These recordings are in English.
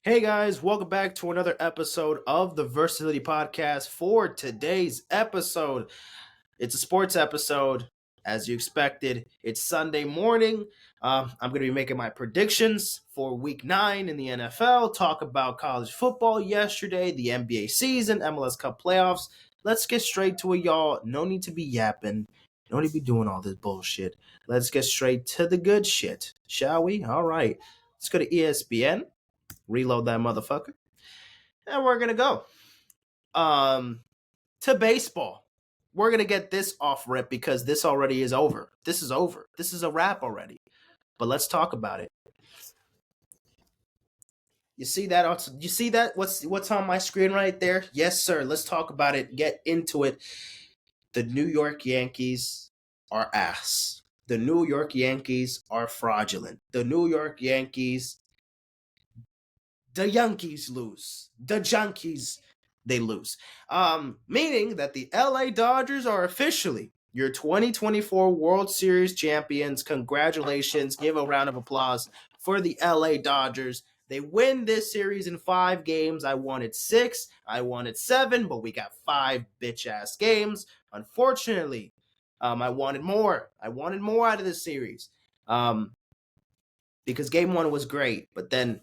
Hey guys, welcome back to another episode of the Versatility Podcast. For today's episode, it's a sports episode, as you expected. It's Sunday morning. I'm going to be making my predictions for Week 9 in the NFL, talk about college football yesterday, the NBA season, MLS Cup Playoffs. Let's get straight to it, y'all. No need to be yapping. No need to be doing all this bullshit. Let's get straight to the good shit, shall we? All right. Let's go to ESPN, reload that motherfucker, and we're gonna go to baseball. We're gonna get this off rip because this already is over. This is over. This is a wrap already. But let's talk about it. You see that? You see that? What's on my screen right there? Yes, sir. Let's talk about it. Get into it. The New York Yankees are ass. The New York Yankees are fraudulent. The Yankees lose. The Junkies, they lose. Meaning that the LA Dodgers are officially your 2024 World Series champions. Congratulations. Give a round of applause for the LA Dodgers. They win this series in 5 games. I wanted 6. I wanted 7, but we got 5 bitch ass games. Unfortunately, I wanted more. I wanted more out of this series. Because game 1 was great, but then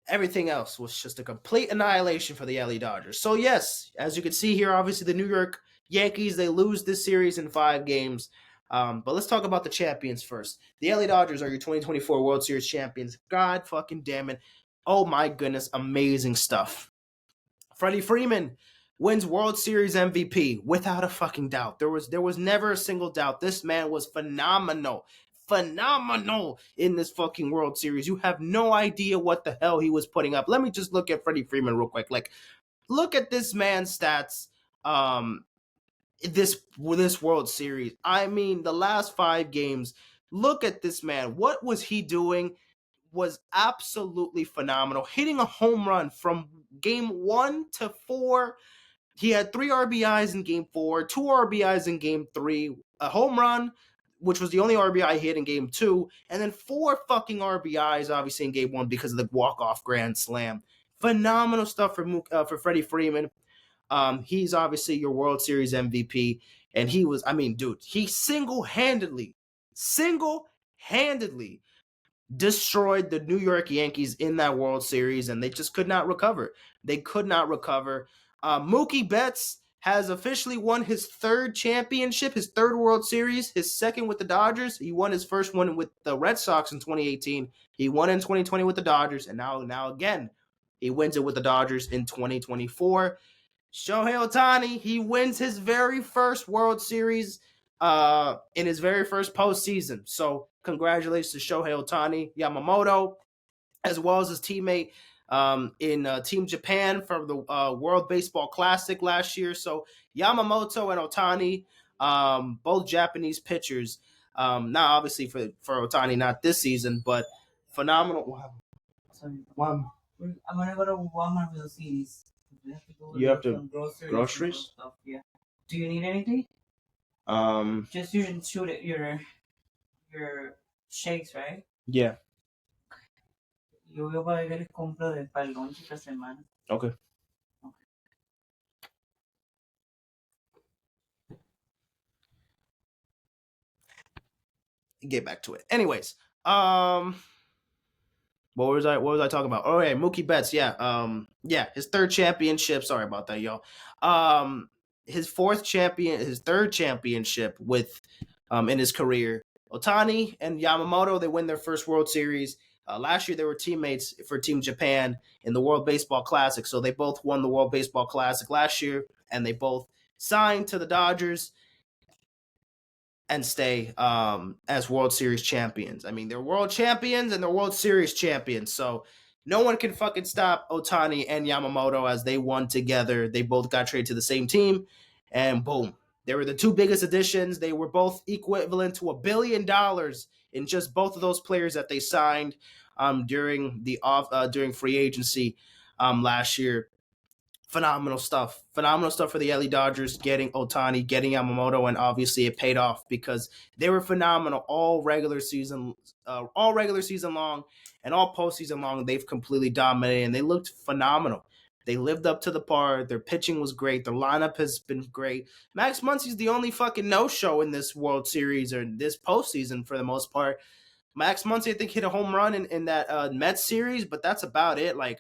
everything else was just a complete annihilation for the LA Dodgers. So yes, as you can see here, obviously the New York Yankees, they lose this series in 5 games. But let's talk about the champions first. The LA Dodgers are your 2024 World Series champions. God fucking damn it. Oh my goodness, amazing stuff. Freddie Freeman wins World Series MVP without a fucking doubt. There was never a single doubt. This man was phenomenal in this fucking World Series. You have no idea what the hell he was putting up. Let me just look at Freddie Freeman real quick. Like, look at this man's stats. This World Series. I mean, the last 5 games. Look at this man. What was he doing? Was absolutely phenomenal. Hitting a home run from game 1 to 4. He had 3 RBIs in game 4, 2 RBIs in game 3, a home run, which was the only RBI he hit in game 2, and then 4 fucking RBIs, obviously, in game 1 because of the walk-off grand slam. Phenomenal stuff for Freddie Freeman. He's obviously your World Series MVP, and he was, I mean, dude, he single-handedly destroyed the New York Yankees in that World Series, and they just could not recover. Mookie Betts has officially won his 3rd championship, his 3rd World Series, his 2nd with the Dodgers. He won his first one with the Red Sox in 2018. He won in 2020 with the Dodgers, and now again, he wins it with the Dodgers in 2024. Shohei Ohtani, he wins his very first World Series in his very first postseason. So congratulations to Shohei Ohtani, Yamamoto, as well as his teammate in Team Japan from the World Baseball Classic last year. So Yamamoto and Ohtani, both Japanese pitchers. Now, obviously for Ohtani, not this season, but phenomenal. Sorry. I'm gonna go to Walmart with the CDs. You have to some groceries? Stuff. Yeah. Do you need anything? Just you should shoot it your shakes, right? Yeah. Yo voy a pagar el compra para el lunch esta semana. Okay. Get back to it. Anyways, what was I talking about? Oh yeah, Mookie Betts. Yeah. Yeah, his 3rd championship. Sorry about that, y'all. His 3rd championship with in his career. Ohtani and Yamamoto, they win their first World Series. Last year, they were teammates for Team Japan in the World Baseball Classic. So they both won the World Baseball Classic last year, and they both signed to the Dodgers and stay as World Series champions. I mean, they're world champions and they're World Series champions. So no one can fucking stop Ohtani and Yamamoto as they won together. They both got traded to the same team, and boom. They were the 2 biggest additions. They were both equivalent to $1 billion in just both of those players that they signed during free agency last year. Phenomenal stuff for the LA Dodgers, getting Ohtani, getting Yamamoto, and obviously it paid off because they were phenomenal all regular season long, And all postseason long, they've completely dominated, and they looked phenomenal. They lived up to the par. Their pitching was great. Their lineup has been great. Max Muncy's the only fucking no-show in this World Series or this postseason for the most part. Max Muncy, I think, hit a home run in that Mets series, but that's about it. Like,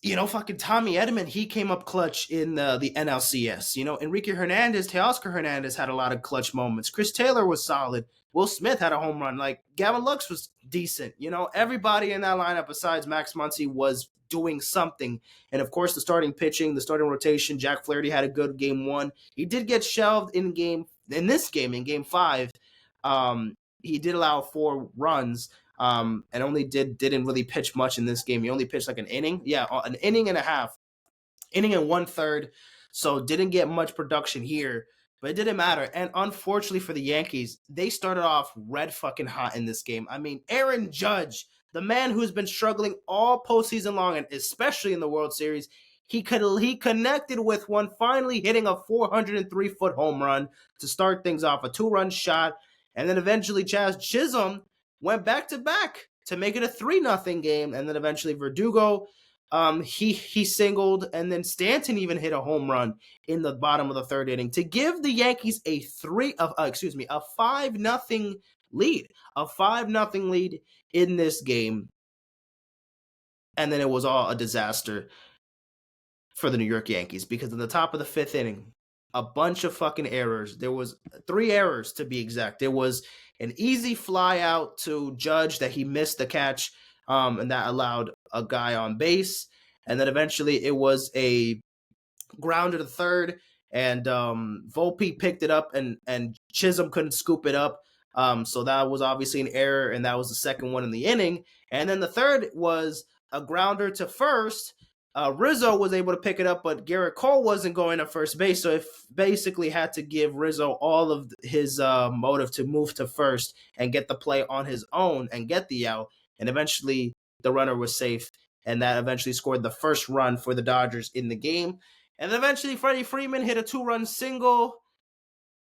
fucking Tommy Edman, he came up clutch in the NLCS. Enrique Hernandez, Teoscar Hernandez had a lot of clutch moments. Chris Taylor was solid. Will Smith had a home run. Like, Gavin Lux was decent. Everybody in that lineup besides Max Muncy was doing something. And, of course, the starting pitching, the starting rotation, Jack Flaherty had a good game one. He did get shelved in game 5. He did allow 4 runs. And only didn't really pitch much in this game. He only pitched like an inning. Yeah, an inning and a half. Inning and 1/3. So didn't get much production here. But it didn't matter. And unfortunately for the Yankees, they started off red fucking hot in this game. I mean, Aaron Judge, the man who's been struggling all postseason long, and especially in the World Series, he connected with one, finally hitting a 403-foot home run to start things off, a 2-run shot. And then eventually Chaz Chisholm went back-to-back to make it a 3-0 game. And then eventually Verdugo, he singled, and then Stanton even hit a home run in the bottom of the 3rd inning to give the Yankees a 5-0 lead. A 5-0 lead in this game. And then it was all a disaster for the New York Yankees, because in the top of the 5th inning, a bunch of fucking errors. There was 3 errors to be exact. There was an easy fly out to Judge that he missed the catch, and that allowed a guy on base. And then eventually it was a grounder to third, and Volpe picked it up, and Chisholm couldn't scoop it up. So that was obviously an error, and that was the second one in the inning. And then the third was a grounder to first. Rizzo was able to pick it up, but Garrett Cole wasn't going to first base, so it basically had to give Rizzo all of his motive to move to first and get the play on his own and get the out. And eventually the runner was safe, and that eventually scored the first run for the Dodgers in the game. And then eventually Freddie Freeman hit a 2-run single.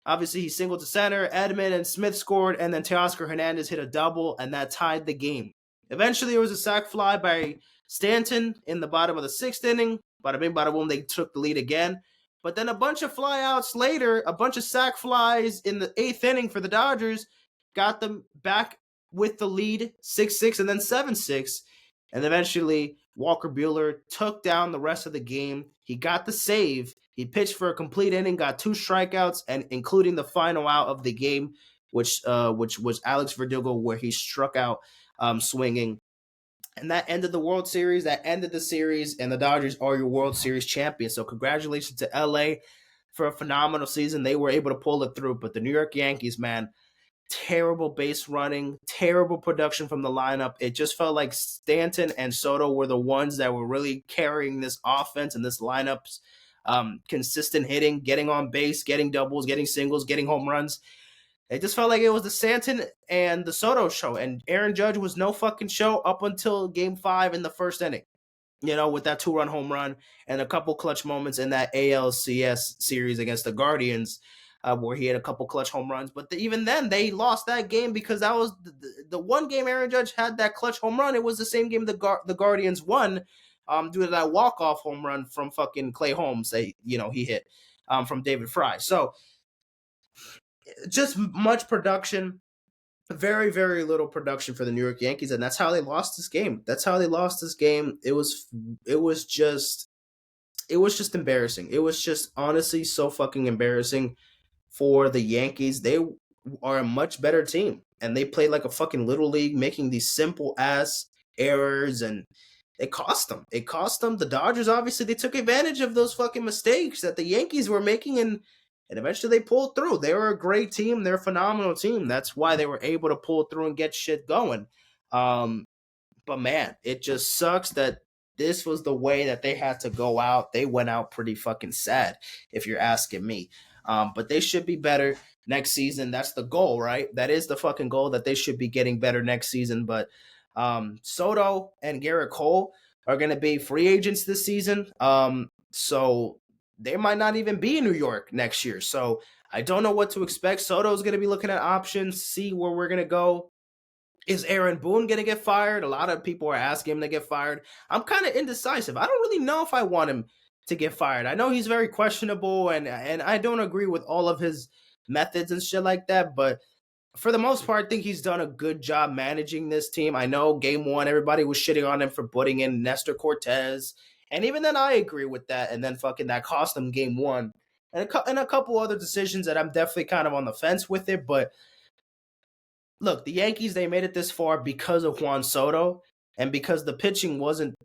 Obviously, he singled to center. Edman and Smith scored, and then Teoscar Hernandez hit a double, and that tied the game. Eventually, there was a sac fly by Stanton in the bottom of the 6th inning. Bada bing, bada boom, they took the lead again. But then a bunch of flyouts later, a bunch of sac flies in the 8th inning for the Dodgers, got them back with the lead, 6-6 and then 7-6. And eventually, Walker Buehler took down the rest of the game. He got the save. He pitched for a complete inning, got 2 strikeouts, and including the final out of the game, which was Alex Verdugo, where he struck out swinging. And that ended the World Series. That ended the series, and the Dodgers are your World Series champions. So congratulations to LA for a phenomenal season. They were able to pull it through. But the New York Yankees, man, terrible base running, terrible production from the lineup. It just felt like Stanton and Soto were the ones that were really carrying this offense and this lineup's consistent hitting, getting on base, getting doubles, getting singles, getting home runs. It just felt like it was the Stanton and the Soto show, and Aaron Judge was no fucking show up until game 5 in the 1st inning, with that 2-run home run and a couple clutch moments in that ALCS series against the Guardians, where he had a couple clutch home runs. But even then, they lost that game because that was the one game Aaron Judge had that clutch home run. It was the same game the Guardians won due to that walk-off home run from fucking Clay Holmes that, he hit from David Fry. So just much production, very, very little production for the New York Yankees, and that's how they lost this game. It was just embarrassing. It was just honestly so fucking embarrassing for the Yankees. They are a much better team, and they played like a fucking little league, making these simple ass errors, and it cost them. The Dodgers, obviously, they took advantage of those fucking mistakes that the Yankees were making, and eventually they pulled through. They were a great team. They're a phenomenal team. That's why they were able to pull through and get shit going. But man, it just sucks that this was the way that they had to go out. They went out pretty fucking sad, if you're asking me. But they should be better next season. That's the goal, right? That is the fucking goal, that they should be getting better next season. But Soto and Garrett Cole are going to be free agents this season. So they might not even be in New York next year. So I don't know what to expect. Soto's going to be looking at options, see where we're going to go. Is Aaron Boone going to get fired? A lot of people are asking him to get fired. I'm kind of indecisive. I don't really know if I want him to get fired. I know he's very questionable, and I don't agree with all of his methods and shit like that, but for the most part, I think he's done a good job managing this team. I know game one, everybody was shitting on him for putting in Nestor Cortez. And even then, I agree with that. And then fucking that cost him game one. And a couple other decisions that I'm definitely kind of on the fence with it. But look, the Yankees, they made it this far because of Juan Soto and because the pitching wasn't,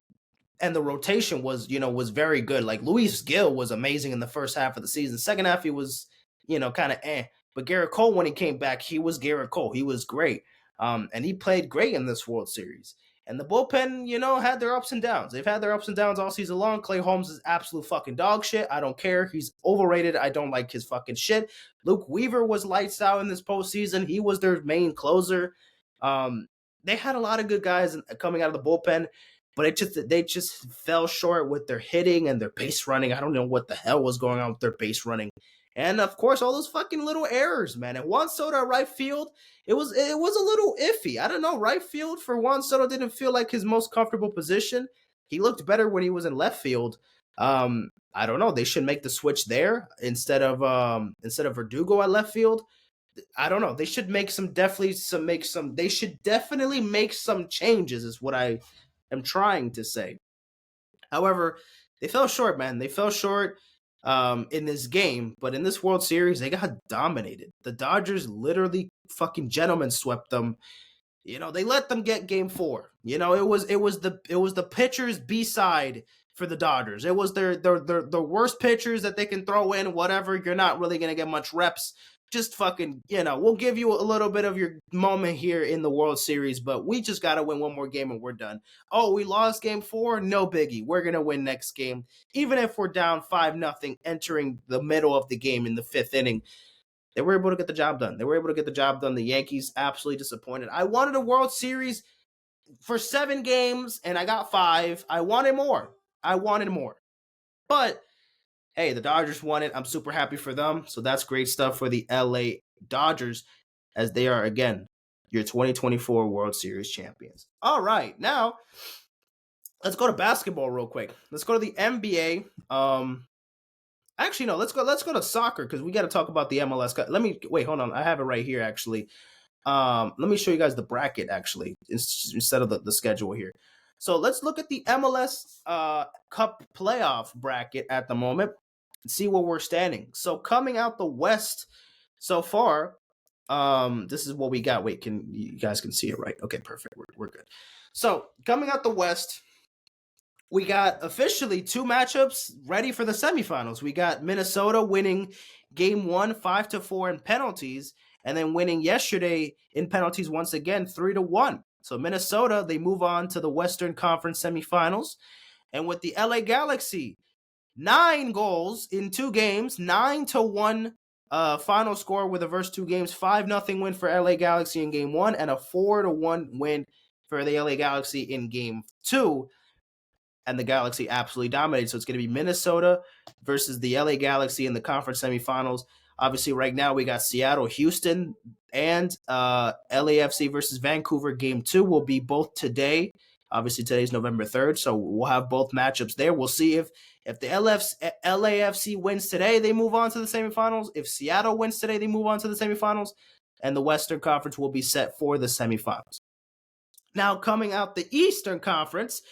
and the rotation was, was very good. Like Luis Gil was amazing in the first half of the season. Second half, he was, kind of eh. But Garrett Cole, when he came back, he was Garrett Cole. He was great. And he played great in this World Series. And the bullpen, had their ups and downs. They've had their ups and downs all season long. Clay Holmes is absolute fucking dog shit. I don't care. He's overrated. I don't like his fucking shit. Luke Weaver was lights out in this postseason. He was their main closer. They had a lot of good guys coming out of the bullpen, but they just fell short with their hitting and their base running. I don't know what the hell was going on with their base running. And of course, all those fucking little errors, man. And Juan Soto at right field, it was a little iffy. I don't know. Right field for Juan Soto didn't feel like his most comfortable position. He looked better when he was in left field. I don't know. They should make the switch there instead of Verdugo at left field. I don't know. They should they should definitely make some changes, is what I am trying to say. However, they fell short, man. They fell short in this game, but in this World Series, they got dominated. The Dodgers literally fucking gentlemen swept them. They let them get game 4. It was the pitchers' B-side for the Dodgers. It was their worst pitchers that they can throw in, whatever. You're not really going to get much reps. Just fucking, we'll give you a little bit of your moment here in the World Series, but we just got to win one more game and we're done. Oh, we lost game 4? No biggie. We're going to win next game. Even if we're down 5-0 entering the middle of the game in the 5th inning, they were able to get the job done. The Yankees absolutely disappointed. I wanted a World Series for 7 games, and I got 5. I wanted more. But hey, the Dodgers won it. I'm super happy for them. So that's great stuff for the LA Dodgers, as they are, again, your 2024 World Series champions. All right, now let's go to basketball real quick. Let's go to the NBA. Actually, no, let's go to soccer, because we got to talk about the MLS Cup. Hold on. I have it right here, actually. Let me show you guys the bracket, actually, instead of the schedule here. So let's look at the MLS Cup Playoff bracket at the moment and see where we're standing. So coming out the West so far, this is what we got. Wait, you guys can see it, right? Okay, perfect. We're good. So coming out the West, we got officially 2 matchups ready for the semifinals. We got Minnesota winning game 1 5-4 in penalties, and then winning yesterday in penalties once again 3-1. So Minnesota, they move on to the Western Conference semifinals. And with the LA Galaxy, 9 goals in 2 games, 9-1 final score with the first 2 games, 5-0 win for LA Galaxy in game 1, and a 4-1 win for the LA Galaxy in game 2. And the Galaxy absolutely dominated. So it's going to be Minnesota versus the LA Galaxy in the conference semifinals. Obviously, right now we got Seattle, Houston, and LAFC versus Vancouver. Game 2 will be both today. Obviously, today's November 3rd, so we'll have both matchups there. We'll see if the LAFC wins today, they move on to the semifinals. If Seattle wins today, they move on to the semifinals. And the Western Conference will be set for the semifinals. Now, coming out the Eastern Conference,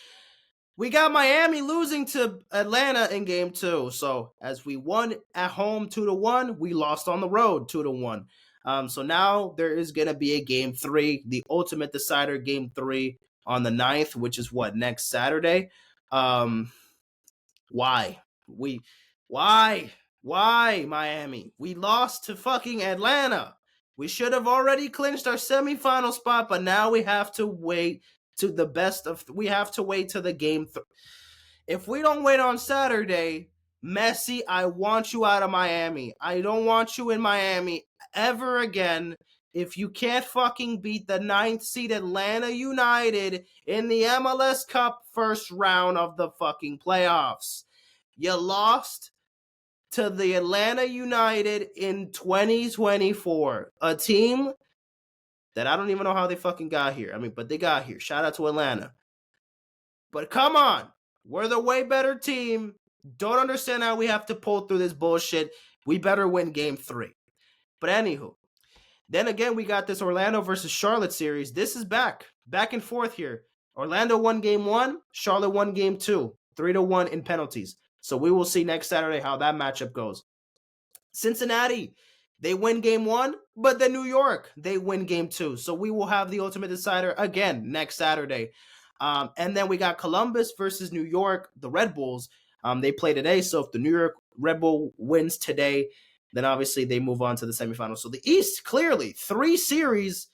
we got Miami losing to Atlanta in game 2. So as we won at home 2-1, we lost on the road 2-1. So now there is going to be a game 3, the ultimate decider, game 3 on the 9th, which is next Saturday. Why Miami? We lost to fucking Atlanta. We should have already clinched our semifinal spot, but now we have to wait to the game. If we don't win on Saturday, Messi, I want you out of Miami. I don't want you in Miami ever again. If you can't fucking beat the 9th seed Atlanta United in the MLS Cup first round of the fucking playoffs. You lost to the Atlanta United in 2024, a team that I don't even know how they fucking got here. I mean, but they got here. Shout out to Atlanta. But come on. We're the way better team. Don't understand how we have to pull through this bullshit. We better win game 3. But anywho, then again, we got this Orlando versus Charlotte series. This is back and forth here. Orlando won game 1, Charlotte won game 2, 3-1 in penalties. So we will see next Saturday how that matchup goes. Cincinnati, they win game 1, but then New York, they win game 2. So we will have the ultimate decider again next Saturday. And then we got Columbus versus New York, the Red Bulls. They play today. So if the New York Red Bull wins today, then obviously they move on to the semifinals. So the East, clearly, 3 series,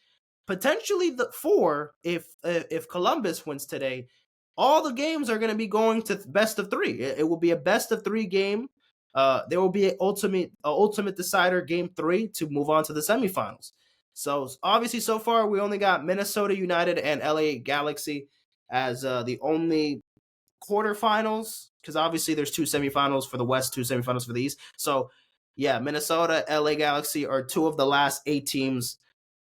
potentially the 4 if Columbus wins today. All the games are going to be going to best of 3. It will be a best of 3 game. There will be an ultimate decider game 3 to move on to the semifinals. So obviously, so far we only got Minnesota United and LA Galaxy as the only quarterfinals, because obviously there's 2 semifinals for the West, 2 semifinals for the East. So yeah, Minnesota, LA Galaxy are 2 of the last 8 teams,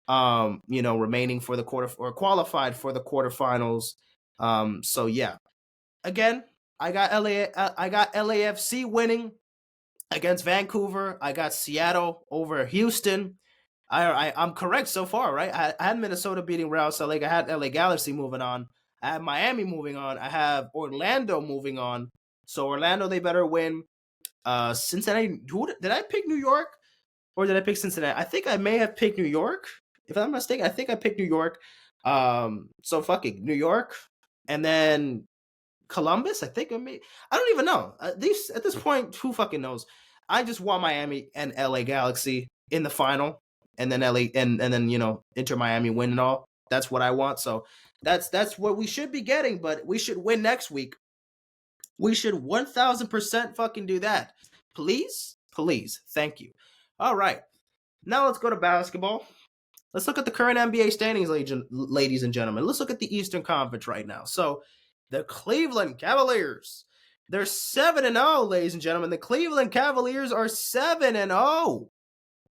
remaining for the quarter or qualified for the quarterfinals. So yeah, again, I got LAFC winning against Vancouver. I got Seattle over Houston. I'm correct so far, right? I had Minnesota beating Real Salt Lake. I had LA Galaxy moving on. I have Miami moving on. I have Orlando moving on. So Orlando, they better win. Cincinnati, did I pick New York or did I pick Cincinnati? I think I may have picked New York. If I'm not mistaken, I think I picked New York. So fuck it, New York, and then Columbus. I think I don't even know. At this point, who fucking knows? I just want Miami and LA Galaxy in the final, and then LA and then Inter Miami win and all. That's what I want. So that's what we should be getting. But we should win next week. We should 1000% fucking do that. Please, thank you. All right, now let's go to basketball. Let's look at the current NBA standings, ladies and gentlemen. Let's look at the Eastern Conference right now. So the Cleveland Cavaliers, they're 7-0, ladies and gentlemen. The Cleveland Cavaliers are 7-0.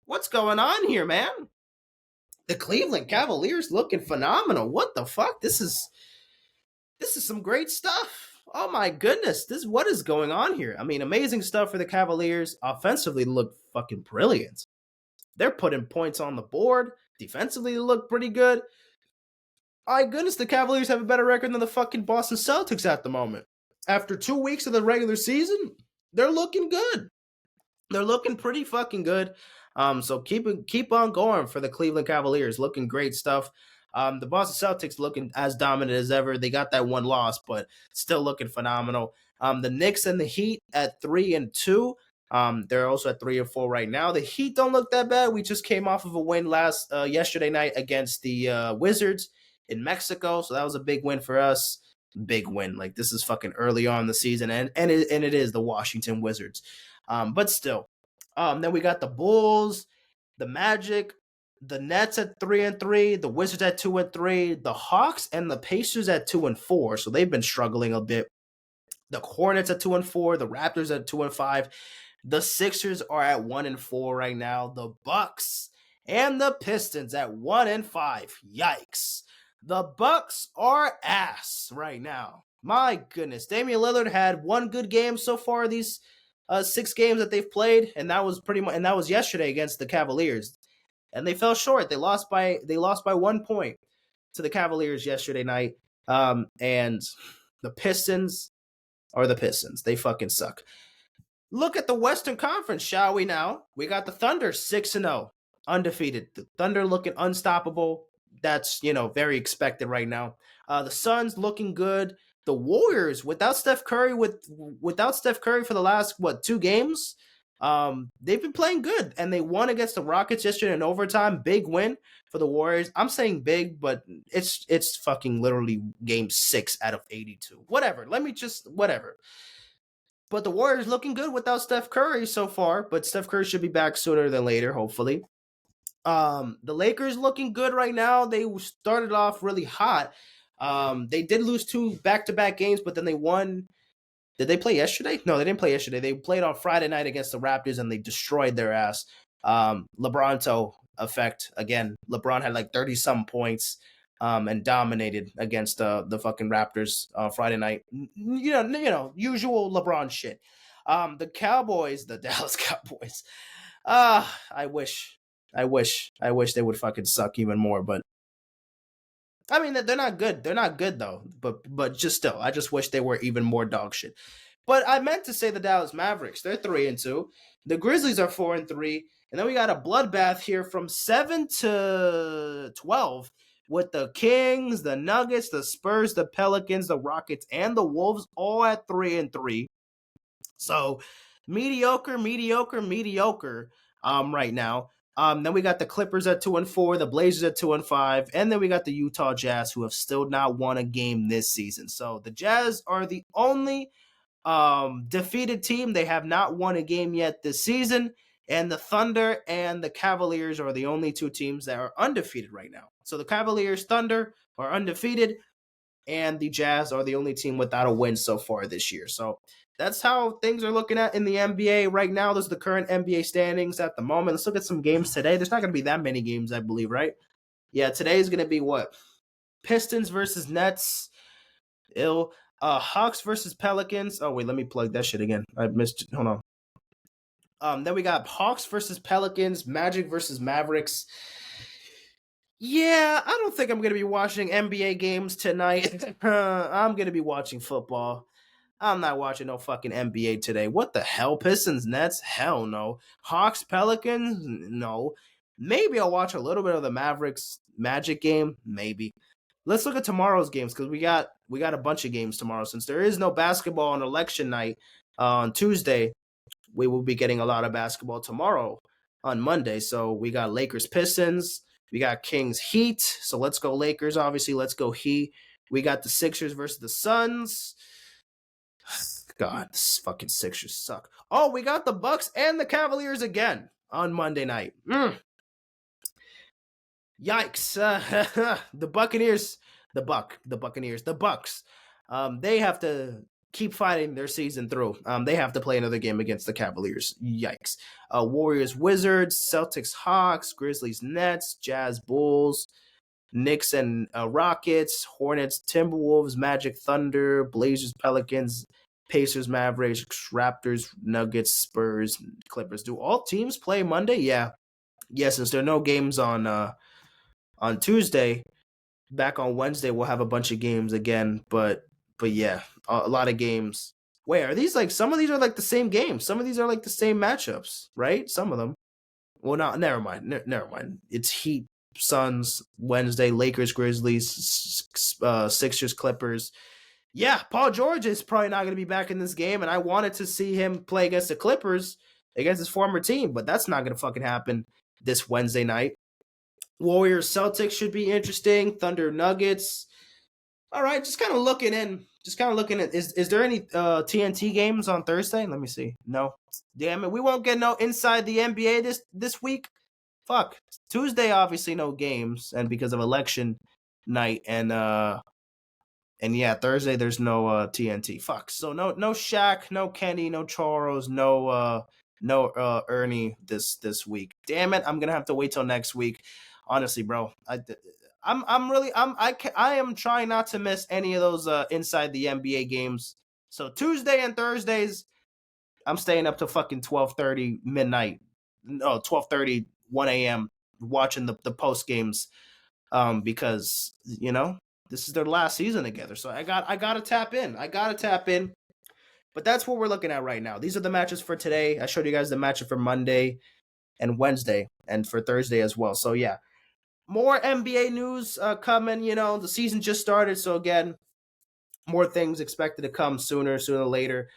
What's going on here, man? The Cleveland Cavaliers looking phenomenal. What the fuck? This is some great stuff. Oh my goodness. What is going on here? I mean, amazing stuff for the Cavaliers. Offensively, look fucking brilliant. They're putting points on the board. Defensively, they look pretty good. My goodness, the Cavaliers have a better record than the fucking Boston Celtics at the moment. After 2 weeks of the regular season, they're looking good. They're looking pretty fucking good. So keep on going for the Cleveland Cavaliers. Looking great stuff. The Boston Celtics looking as dominant as ever. They got that 1 loss, but still looking phenomenal. The Knicks and the Heat at 3-2. They're also at 3-4 right now. The Heat don't look that bad. We just came off of a win yesterday night against the Wizards in Mexico, so that was a big win for us. Big win. Like, this is fucking early on in the season, and it is the Washington Wizards. But still. Then we got the Bulls, the Magic, the Nets at 3-3, the Wizards at 2-3, the Hawks and the Pacers at 2-4. So they've been struggling a bit. The Hornets at 2-4, the Raptors at 2-5. The Sixers are at 1-4 right now. The Bucks and the Pistons at 1-5. Yikes. The Bucks are ass right now. My goodness. Damian Lillard had 1 good game so far these 6 games that they've played, and that was yesterday against the Cavaliers. And they fell short. They lost by 1 point to the Cavaliers yesterday night. And the Pistons are the Pistons. They fucking suck. Look at the Western Conference, shall we now? We got the Thunder 6-0, undefeated. The Thunder looking unstoppable. That's, very expected right now. The Suns looking good. The Warriors without Steph Curry for the last 2 games, they've been playing good, and they won against the Rockets yesterday in overtime. Big win for the Warriors. I'm saying big, but it's fucking literally game 6 out of 82. Whatever. Whatever. But the Warriors looking good without Steph Curry so far, but Steph Curry should be back sooner than later, hopefully. The Lakers looking good right now. They started off really hot. They did lose 2 back-to-back games, but then they won. Did they play yesterday? No, they didn't play yesterday. They played on Friday night against the Raptors, and they destroyed their ass. LeBronto effect. Again, LeBron had like 30-some points and dominated against the fucking Raptors Friday night. Usual LeBron shit. The Cowboys, the Dallas Cowboys. I wish they would fucking suck even more, but I mean, they're not good. They're not good though. But just still, I just wish they were even more dog shit. But I meant to say the Dallas Mavericks. They're 3-2. The Grizzlies are 4-3, and then we got a bloodbath here from 7 to 12 with the Kings, the Nuggets, the Spurs, the Pelicans, the Rockets, and the Wolves all at 3-3. So mediocre right now. Then we got the Clippers at 2-4, the Blazers at 2-5, and then we got the Utah Jazz, who have still not won a game this season. So the Jazz are the only defeated team. They have not won a game yet this season, and the Thunder and the Cavaliers are the only two teams that are undefeated right now. So the Cavaliers, Thunder are undefeated, and the Jazz are the only team without a win so far this year. So that's how things are looking at in the NBA right now. Those are the current NBA standings at the moment. Let's look at some games today. There's not going to be that many games, I believe, right? Yeah, today is going to be what? Pistons versus Nets. Hawks versus Pelicans. Oh, wait, let me plug that shit again. I missed it. Hold on. Then we got Hawks versus Pelicans, Magic versus Mavericks. Yeah, I don't think I'm going to be watching NBA games tonight. I'm going to be watching football. I'm not watching no fucking NBA today. What the hell? Pistons, Nets? Hell no. Hawks, Pelicans? No. Maybe I'll watch a little bit of the Mavericks Magic game. Maybe. Let's look at tomorrow's games because we got a bunch of games tomorrow. Since there is no basketball on election night on Tuesday, we will be getting a lot of basketball tomorrow on Monday. So we got Lakers Pistons. We got Kings Heat. So let's go Lakers, obviously. Let's go Heat. We got the Sixers versus the Suns. God, this fucking Sixers suck. Oh, we got the Bucks and the Cavaliers again on Monday night. Yikes. The Buccaneers, the Bucks. They have to keep fighting their season through. They have to play another game against the Cavaliers. Yikes. Warriors, Wizards, Celtics, Hawks, Grizzlies, Nets, Jazz, Bulls, Knicks and Rockets, Hornets, Timberwolves, Magic, Thunder, Blazers, Pelicans, Pacers, Mavericks, Raptors, Nuggets, Spurs, Clippers. Do all teams play Monday? Yeah. Since there are no games on Tuesday, back on Wednesday we'll have a bunch of games again. But yeah, a lot of games. Wait, are these like some of these are like the same games? Some of these are like the same matchups, right? Some of them. Well, not never mind. Never mind. It's Heat, Suns Wednesday, Lakers, Grizzlies, Sixers, Clippers. Yeah, Paul George is probably not going to be back in this game, and I wanted to see him play against the Clippers, against his former team, but that's not going to fucking happen this Wednesday night. Warriors, Celtics should be interesting. Thunder, Nuggets. All right, just kind of looking in. Is there any TNT games on Thursday? Let me see. No. Damn it, we won't get no inside the NBA this week. Fuck. Tuesday, obviously no games, and because of election night, and yeah, Thursday there's no TNT. Fuck. So no Shaq, no Kenny, no Charles, no Ernie this week. Damn it, I'm gonna have to wait till next week. Honestly, bro, I am trying not to miss any of those inside the NBA games. So Tuesday and Thursdays, I'm staying up to fucking 12:30 midnight. No, 12:30, 1 a.m. watching the post games. Because this is their last season together. So I gotta tap in. But that's what we're looking at right now. These are the matches for today. I showed you guys the matchup for Monday and Wednesday and for Thursday as well. So yeah. More NBA news coming. The season just started, so again, more things expected to come sooner or later.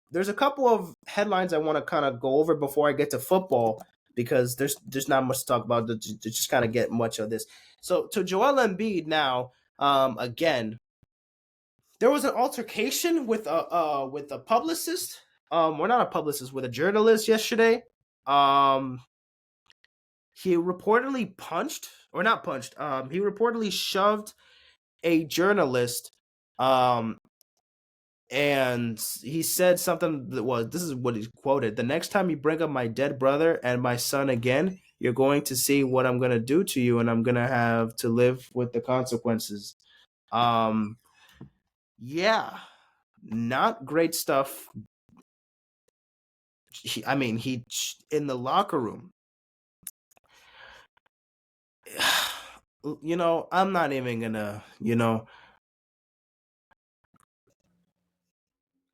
There's a couple of headlines I want to kind of go over before I get to football because there's not much to talk about to just kind of get much of this. So to Joel Embiid now, again, there was an altercation with a publicist. We're not a publicist, with a journalist yesterday. He reportedly he reportedly shoved a journalist, and he said something that this is what he quoted: "The next time you bring up my dead brother and my son again, you're going to see what I'm gonna do to you, and I'm gonna have to live with the consequences. Um, yeah, not great stuff. He in the locker room. I'm not even gonna.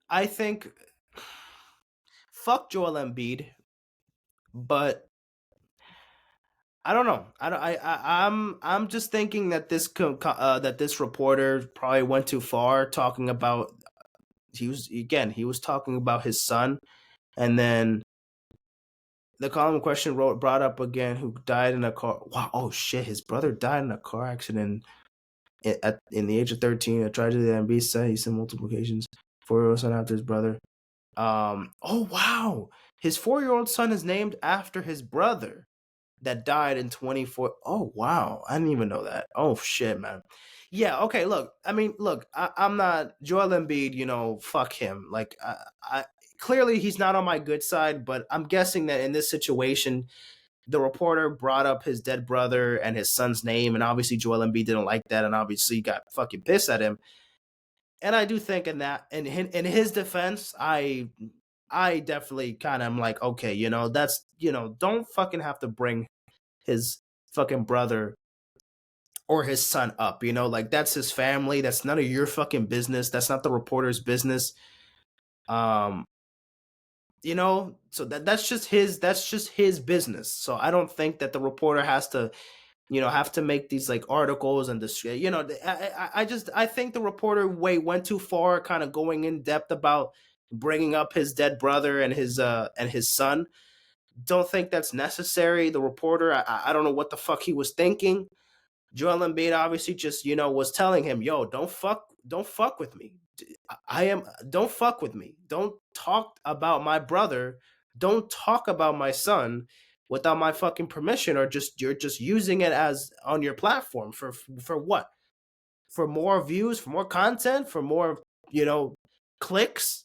I think fuck Joel Embiid, but I don't know. I don't. I'm just thinking that that this reporter probably went too far talking about. He was talking about his son, and then the column question brought up again who died in a car. Wow! Oh shit! His brother died in a car accident in the age of 13. A tragedy that Embiid said he said multiple occasions. 4-year-old son after his brother. Oh wow! His 4-year-old son is named after his brother that died in 24. Oh wow, I didn't even know that. Oh shit, man. Yeah, okay, look, I'm not Joel Embiid, fuck him. Like I clearly he's not on my good side, but I'm guessing that in this situation the reporter brought up his dead brother and his son's name, and obviously Joel Embiid didn't like that, and obviously got fucking pissed at him. And I do think in his defense, I definitely kind of am like, okay, that's don't fucking have to bring his fucking brother or his son up, like that's his family. That's none of your fucking business. That's not the reporter's business. Um, so that's just his business. So I don't think that the reporter has to, have to make these like articles and this, I think the reporter went too far, kind of going in depth about bringing up his dead brother and his son. Don't think that's necessary. The reporter, I don't know what the fuck he was thinking. Joel Embiid obviously just was telling him, "Yo, don't fuck with me. Don't fuck with me. Don't talk about my brother. Don't talk about my son without my fucking permission, or you're just using it as on your platform for what? For more views, for more content, for more clicks."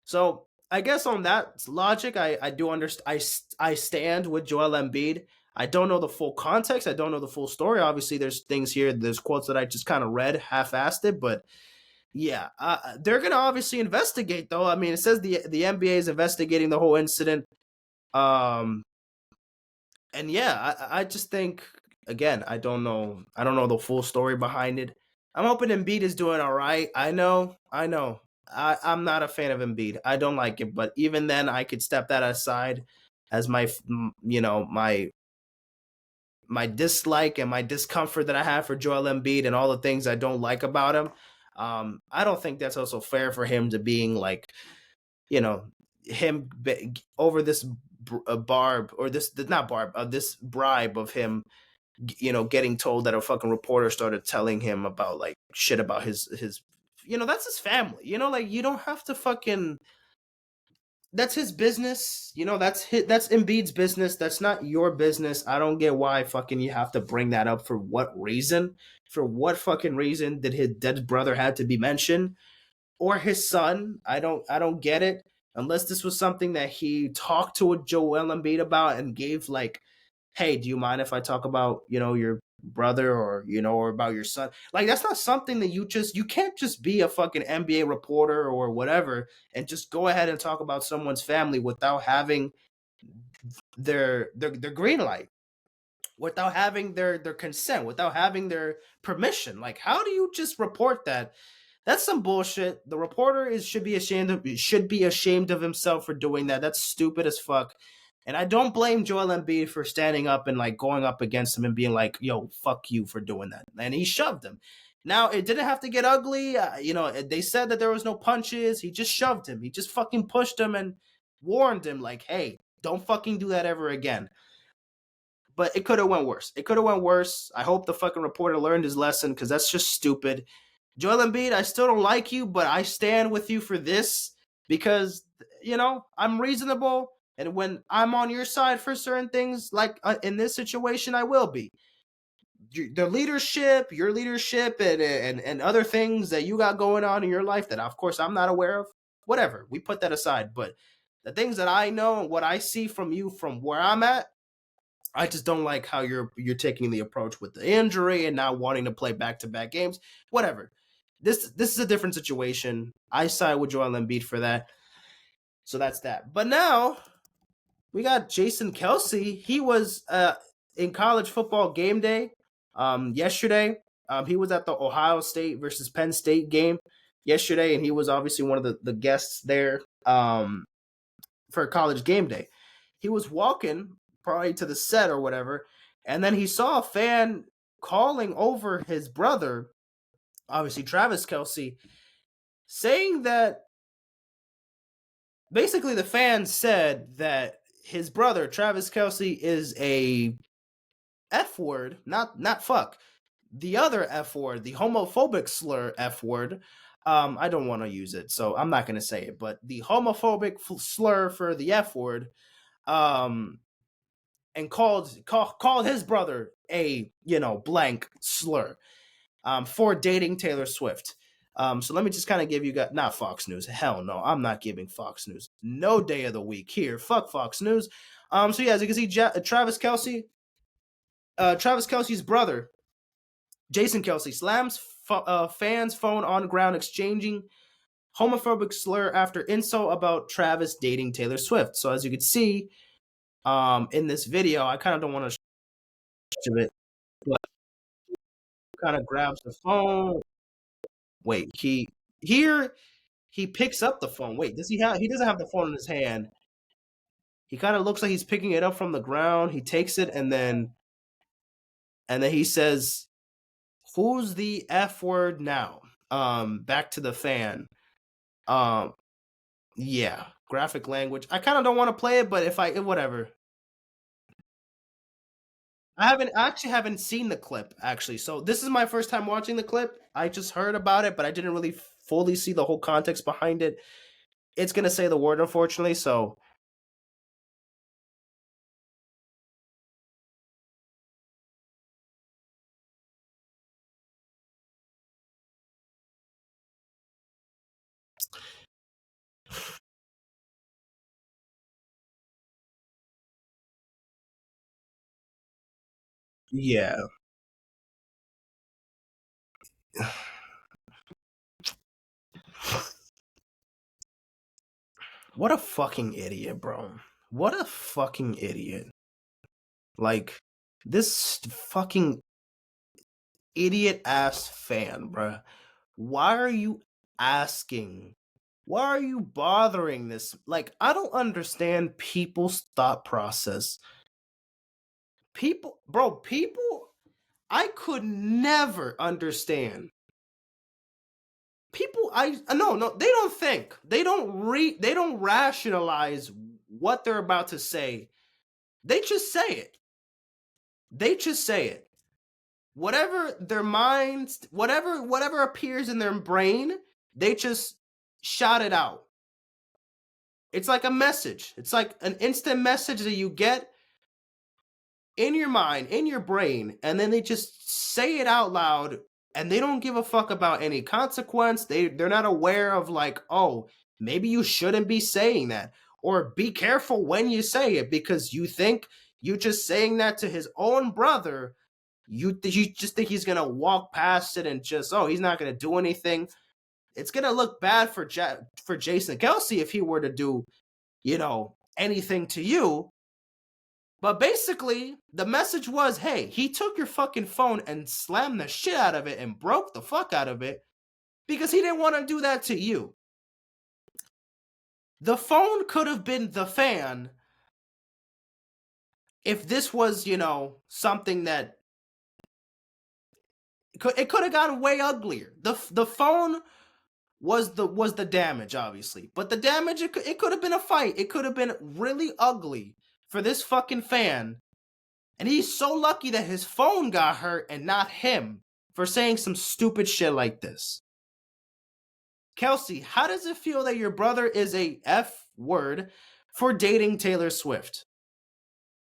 So I guess on that logic, I do understand. I stand with Joel Embiid. I don't know the full context. I don't know the full story. Obviously, there's things here. There's quotes that I just kind of read, half-assed it, but yeah, they're gonna obviously investigate. Though I mean, it says the NBA is investigating the whole incident. Um, and yeah, I just think again, I don't know the full story behind it. I'm hoping Embiid is doing all right. I know. I'm not a fan of Embiid. I don't like it, but even then, I could step that aside as my dislike and my discomfort that I have for Joel Embiid and all the things I don't like about him. I don't think that's also fair for him to being like, you know, him over this barb or this not barb this bribe of him getting told that a fucking reporter started telling him about like shit about his that's his family, like you don't have to fucking that's his business, that's Embiid's business. That's not your business. I don't get why fucking you have to bring that up. For what reason? For what fucking reason did his dead brother have to be mentioned? Or his son? I don't get it. Unless this was something that he talked to Joel Embiid about and gave like, hey, do you mind if I talk about, your brother or about your son? Like that's not something that you can't just be a fucking NBA reporter or whatever and just go ahead and talk about someone's family without having their green light, without having their consent, without having their permission. Like how do you just report that? That's some bullshit. The reporter should be ashamed of himself for doing that. That's stupid as fuck. And I don't blame Joel Embiid for standing up and like going up against him and being like, "Yo, fuck you for doing that." And he shoved him. Now it didn't have to get ugly. They said that there was no punches. He just shoved him. He just fucking pushed him and warned him like, "Hey, don't fucking do that ever again." But it could have went worse. It could have went worse. I hope the fucking reporter learned his lesson because that's just stupid. Joel Embiid, I still don't like you, but I stand with you for this because, I'm reasonable. And when I'm on your side for certain things, like in this situation, I will be. The leadership, your leadership, and other things that you got going on in your life that, of course, I'm not aware of, whatever, we put that aside. But the things that I know and what I see from you from where I'm at, I just don't like how you're taking the approach with the injury and now wanting to play back-to-back games. Whatever. This is a different situation. I side with Joel Embiid for that. So that's that. But now we got Jason Kelce. He was in college football game day yesterday. He was at the Ohio State versus Penn State game yesterday, and he was obviously one of the guests there for college game day. He was walking probably to the set or whatever, and then he saw a fan calling over his brother, obviously Travis Kelce, saying that basically the fan said that his brother Travis Kelce is a F word, not fuck. The other F word, the homophobic slur F word. I don't want to use it, so I'm not going to say it. But the homophobic slur for the F word, and called his brother a blank slur, for dating Taylor Swift. So let me just kind of give you guys, not Fox News. Hell no, I'm not giving Fox News no day of the week here. Fuck Fox News. So yeah, as you can see, Travis Kelce's brother, Jason Kelce, slams fans' phone on ground, exchanging homophobic slur after insult about Travis dating Taylor Swift. So as you can see, in this video, I kind of don't want to show it, but kind of grabs the phone. Wait, he picks up the phone. Wait, does he have? He doesn't have the phone in his hand. He kind of looks like he's picking it up from the ground. He takes it and then he says, "Who's the F word now?" Back to the fan. Yeah, graphic language. I kind of don't want to play it, but whatever. I actually haven't seen the clip actually. So this is my first time watching the clip. I just heard about it, but I didn't really fully see the whole context behind it. It's gonna say the word, unfortunately. So yeah. What a fucking idiot, bro. What a fucking idiot. Like, this fucking idiot ass fan, bro. Why are you asking? Why are you bothering this? Like, I don't understand people's thought process. People, I could never understand. People, no, they don't think. They don't rationalize what they're about to say. They just say it. They just say it. Whatever their minds, whatever appears in their brain, they just shout it out. It's like a message. It's like an instant message that you get in your mind, in your brain, and then they just say it out loud, and they don't give a fuck about any consequence. They're not aware of like, oh, maybe you shouldn't be saying that, or be careful when you say it because you think you just saying that to his own brother. You just think he's gonna walk past it and just, oh, he's not gonna do anything. It's gonna look bad for Jason Kelce if he were to do, anything to you. But basically, the message was, hey, he took your fucking phone and slammed the shit out of it and broke the fuck out of it because he didn't want to do that to you. The phone could have been the fan if this was, something that it could have gotten way uglier. The phone was the damage, obviously, but the damage it could have been a fight. It could have been really ugly for this fucking fan, and he's so lucky that his phone got hurt and not him for saying some stupid shit like this. Kelce, how does it feel that your brother is a F word for dating Taylor Swift?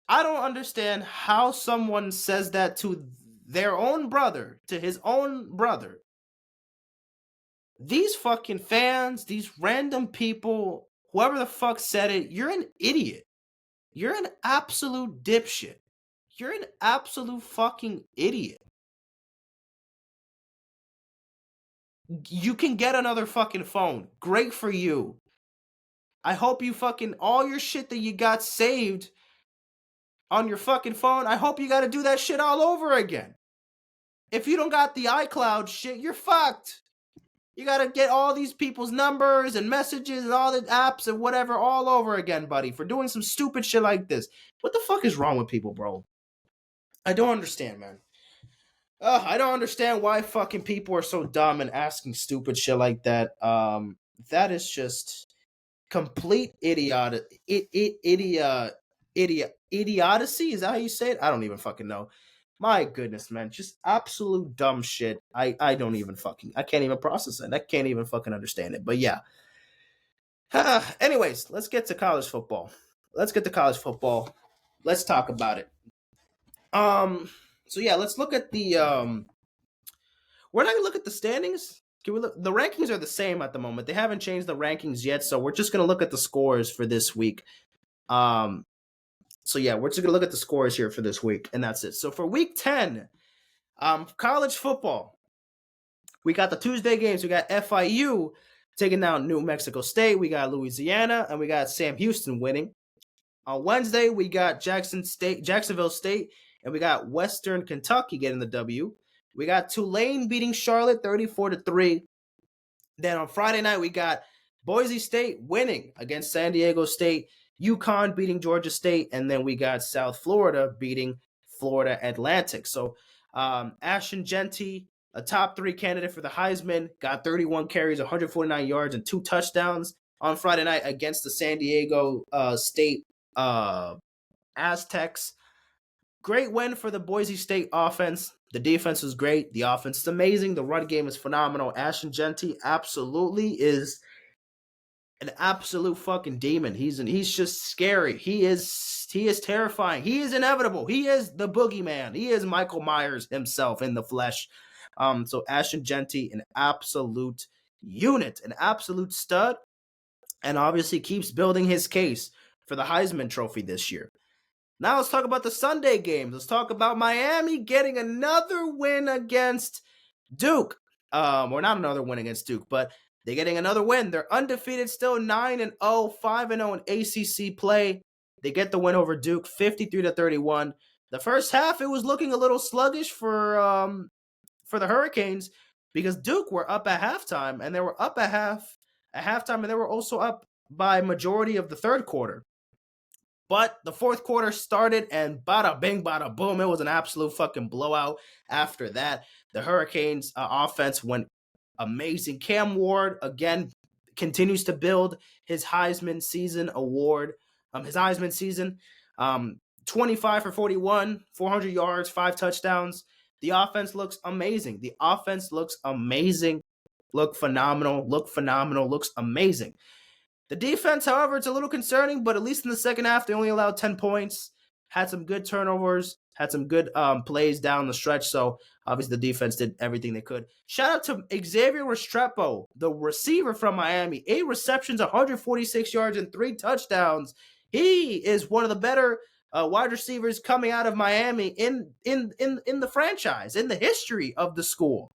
I don't understand how someone says that to their own brother, to his own brother. These fucking fans, these random people, whoever the fuck said it, you're an idiot. You're an absolute dipshit. You're an absolute fucking idiot. You can get another fucking phone. Great for you. I hope you fucking, all your shit that you got saved on your fucking phone, I hope you got to do that shit all over again. If you don't got the iCloud shit, you're fucked. You got to get all these people's numbers and messages and all the apps and whatever all over again, buddy, for doing some stupid shit like this. What the fuck is wrong with people, bro? I don't understand, man. I don't understand why fucking people are so dumb and asking stupid shit like that. That is just complete idiocy. Is that how you say it? I don't even fucking know. My goodness, man, just absolute dumb shit. I don't even fucking, I can't even process it. I can't even fucking understand it. But yeah. Anyways, let's get to college football. Let's talk about it. So yeah, let's look at the we're not gonna look at the standings. Can we look? The rankings are the same at the moment. They haven't changed the rankings yet, so we're just gonna look at the scores for this week. So yeah, we're just gonna look at the scores here for this week, and that's it. So for week 10, college football, we got the Tuesday games. We got FIU taking down New Mexico State. We got Louisiana, and we got Sam Houston winning. On Wednesday, we got Jacksonville State, and we got Western Kentucky getting the W. We got Tulane beating Charlotte 34-3. Then on Friday night, we got Boise State winning against San Diego State, UConn beating Georgia State, and then we got South Florida beating Florida Atlantic. So Ashton Jeanty, a top 3 candidate for the Heisman, got 31 carries, 149 yards, and 2 touchdowns on Friday night against the San Diego State Aztecs. Great win for the Boise State offense. The defense was great. The offense is amazing. The run game is phenomenal. Ashton Jeanty absolutely is an absolute fucking demon. He's just scary. He is terrifying. He is inevitable. He is the boogeyman. He is Michael Myers himself in the flesh. So Ashton Jeanty, an absolute unit, an absolute stud, and obviously keeps building his case for the Heisman Trophy this year. Now let's talk about the Sunday games. Let's talk about Miami getting another win against Duke. Or not another win against Duke, but they're getting another win. They're undefeated still, 9-0, 5-0 in ACC play. They get the win over Duke, 53-31. The first half, it was looking a little sluggish for the Hurricanes because Duke were up at halftime, and they were up at halftime, and they were also up by majority of the third quarter. But the fourth quarter started, and bada bing, bada boom, it was an absolute fucking blowout after that. The Hurricanes offense went amazing. Cam Ward, again, continues to build his Heisman season award. 25 for 41, 400 yards, 5 touchdowns. The offense looks amazing. Look phenomenal, looks amazing. The defense, however, it's a little concerning, but at least in the second half, they only allowed 10 points, had some good turnovers, had some good plays down the stretch. So obviously the defense did everything they could. Shout out to Xavier Restrepo, the receiver from Miami. 8 receptions, 146 yards, and 3 touchdowns. He is one of the better wide receivers coming out of Miami in the franchise, in the history of the school.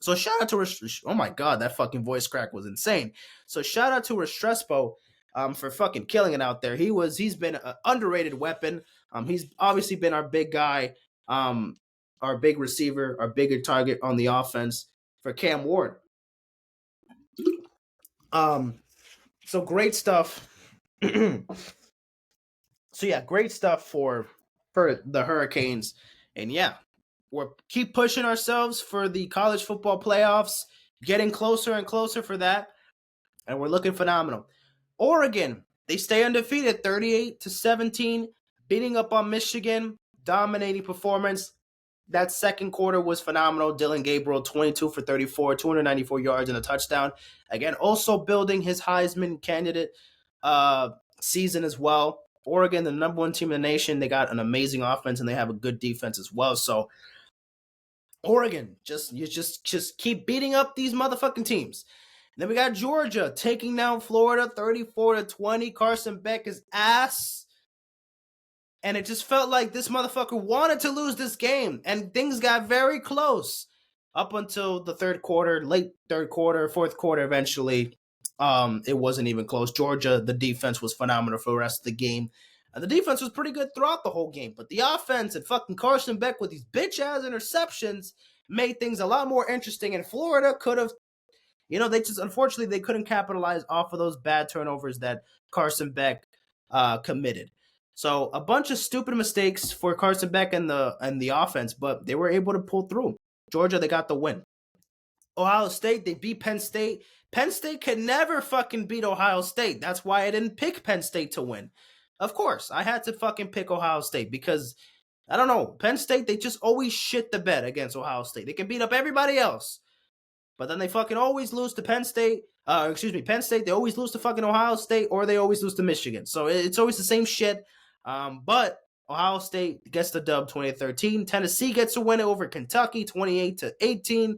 So shout out to oh my god, that fucking voice crack was insane. So shout out to Restrepo for fucking killing it out there. He's been an underrated weapon. He's obviously been our big guy, our big receiver, our bigger target on the offense for Cam Ward. So great stuff. So yeah, great stuff for the Hurricanes, and yeah. We're keep pushing ourselves for the college football playoffs, getting closer and closer for that, and we're looking phenomenal. Oregon, they stay undefeated, 38-17, beating up on Michigan, dominating performance. That second quarter was phenomenal. Dylan Gabriel, 22 for 34, 294 yards and a touchdown. Again, also building his Heisman candidate season as well. Oregon, the number 1 team in the nation, they got an amazing offense and they have a good defense as well. So Oregon, just keep beating up these motherfucking teams. And then we got Georgia taking down Florida 34-20. Carson Beck's ass. And it just felt like this motherfucker wanted to lose this game. And things got very close up until the third quarter, late third quarter, fourth quarter eventually. It wasn't even close. Georgia, the defense was phenomenal for the rest of the game. And the defense was pretty good throughout the whole game. But the offense and fucking Carson Beck with these bitch-ass interceptions made things a lot more interesting. And Florida could have, they just, unfortunately, they couldn't capitalize off of those bad turnovers that Carson Beck committed. So a bunch of stupid mistakes for Carson Beck and the offense, but they were able to pull through. Georgia, they got the win. Ohio State, they beat Penn State. Penn State could never fucking beat Ohio State. That's why I didn't pick Penn State to win. Of course, I had to fucking pick Ohio State because, I don't know, Penn State, they just always shit the bed against Ohio State. They can beat up everybody else, but then they fucking always lose to Penn State. Penn State, they always lose to fucking Ohio State, or they always lose to Michigan. So it's always the same shit. But Ohio State gets the dub 2013. Tennessee gets a win over Kentucky 28-18.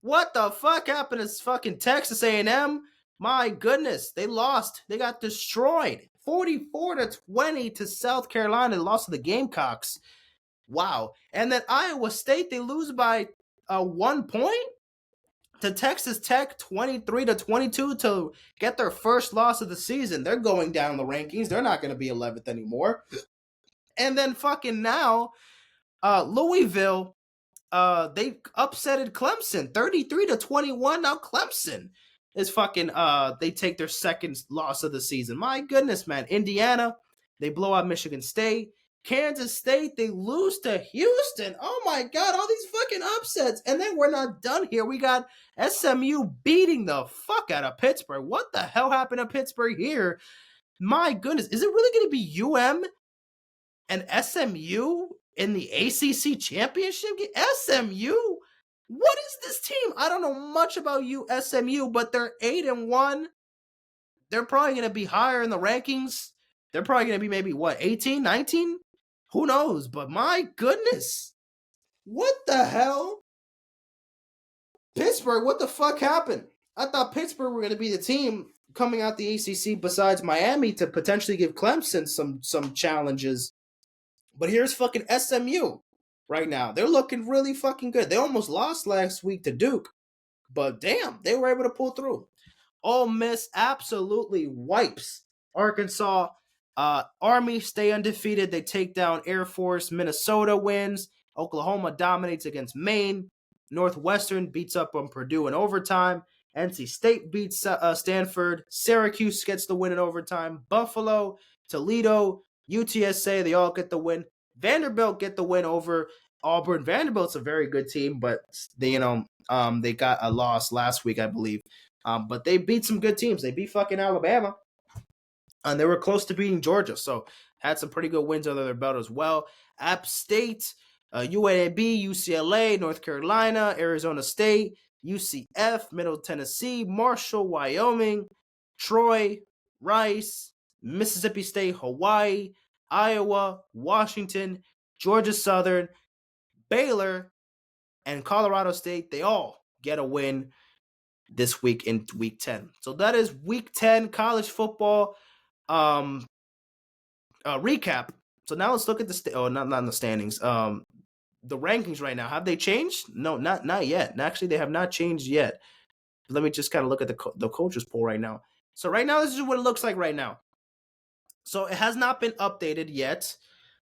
What the fuck happened to fucking Texas A&M? My goodness, they lost. They got destroyed. 44-20 to South Carolina. They lost to the Gamecocks. Wow. And then Iowa State, they lose by 1 point to Texas Tech, 23-22 to get their first loss of the season. They're going down the rankings. They're not going to be 11th anymore. And then fucking now, Louisville, they upsetted Clemson, 33-21. Now Clemson is fucking, they take their second loss of the season. My goodness, man. Indiana, they blow out Michigan State. Kansas State, they lose to Houston. Oh my God, all these fucking upsets. And then we're not done here. We got SMU beating the fuck out of Pittsburgh. What the hell happened to Pittsburgh here? My goodness, is it really going to be UM and SMU in the ACC championship game? SMU? What is this team? I don't know much about SMU, but they're 8-1. They're probably going to be higher in the rankings. They're probably going to be maybe, 18, 19? Who knows? But my goodness. What the hell? Pittsburgh, what the fuck happened? I thought Pittsburgh were going to be the team coming out the ACC besides Miami to potentially give Clemson some challenges. But here's fucking SMU right now. They're looking really fucking good. They almost lost last week to Duke. But damn, they were able to pull through. Ole Miss absolutely wipes Arkansas. Army stay undefeated. They take down Air Force. Minnesota wins. Oklahoma dominates against Maine. Northwestern beats up on Purdue in overtime. NC State beats Stanford. Syracuse gets the win in overtime. Buffalo, Toledo, UTSA, they all get the win. Vanderbilt get the win over Auburn. Vanderbilt's a very good team, but they got a loss last week, I believe. But they beat some good teams. They beat fucking Alabama. And they were close to beating Georgia. So had some pretty good wins under their belt as well. App State, UAB, UCLA, North Carolina, Arizona State, UCF, Middle Tennessee, Marshall, Wyoming, Troy, Rice, Mississippi State, Hawaii, Iowa, Washington, Georgia Southern, Baylor, and Colorado State. They all get a win this week in week 10. So that is week 10 college football recap. So now let's look at the not in the standings. The rankings right now, have they changed? No, not yet. Actually, they have not changed yet. Let me just kind of look at the coaches poll right now. So right now, this is what it looks like right now. So it has not been updated yet.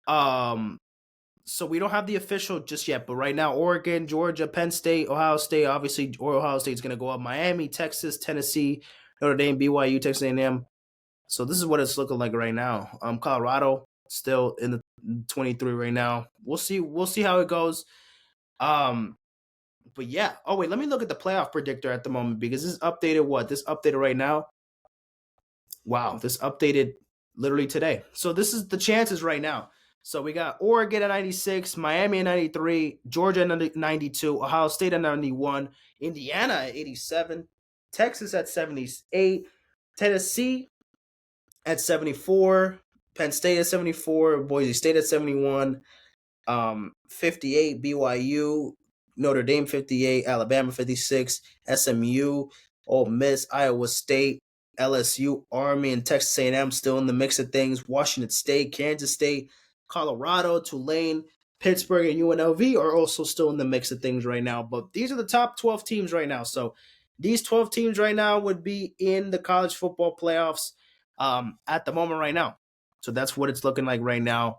So we don't have the official just yet. But right now, Oregon, Georgia, Penn State, Ohio State, obviously, Ohio State is going to go up. Miami, Texas, Tennessee, Notre Dame, BYU, Texas A&M. So this is what it's looking like right now. Colorado still in the 23 right now. We'll see how it goes. But yeah. Oh wait, let me look at the playoff predictor at the moment because this is updated. This updated right now. Wow, this updated literally today. So this is the chances right now. So we got Oregon at 96, Miami at 93, Georgia at 92, Ohio State at 91, Indiana at 87, Texas at 78, Tennessee at 74, Penn State at 74, Boise State at 71, 58, BYU, Notre Dame 58, Alabama 56, SMU, Ole Miss, Iowa State LSU, Army, and Texas A&M still in the mix of things. Washington State, Kansas State, Colorado, Tulane, Pittsburgh, and UNLV are also still in the mix of things right now. But these are the top 12 teams right now. So these 12 teams right now would be in the college football playoffs at the moment right now. So that's what it's looking like right now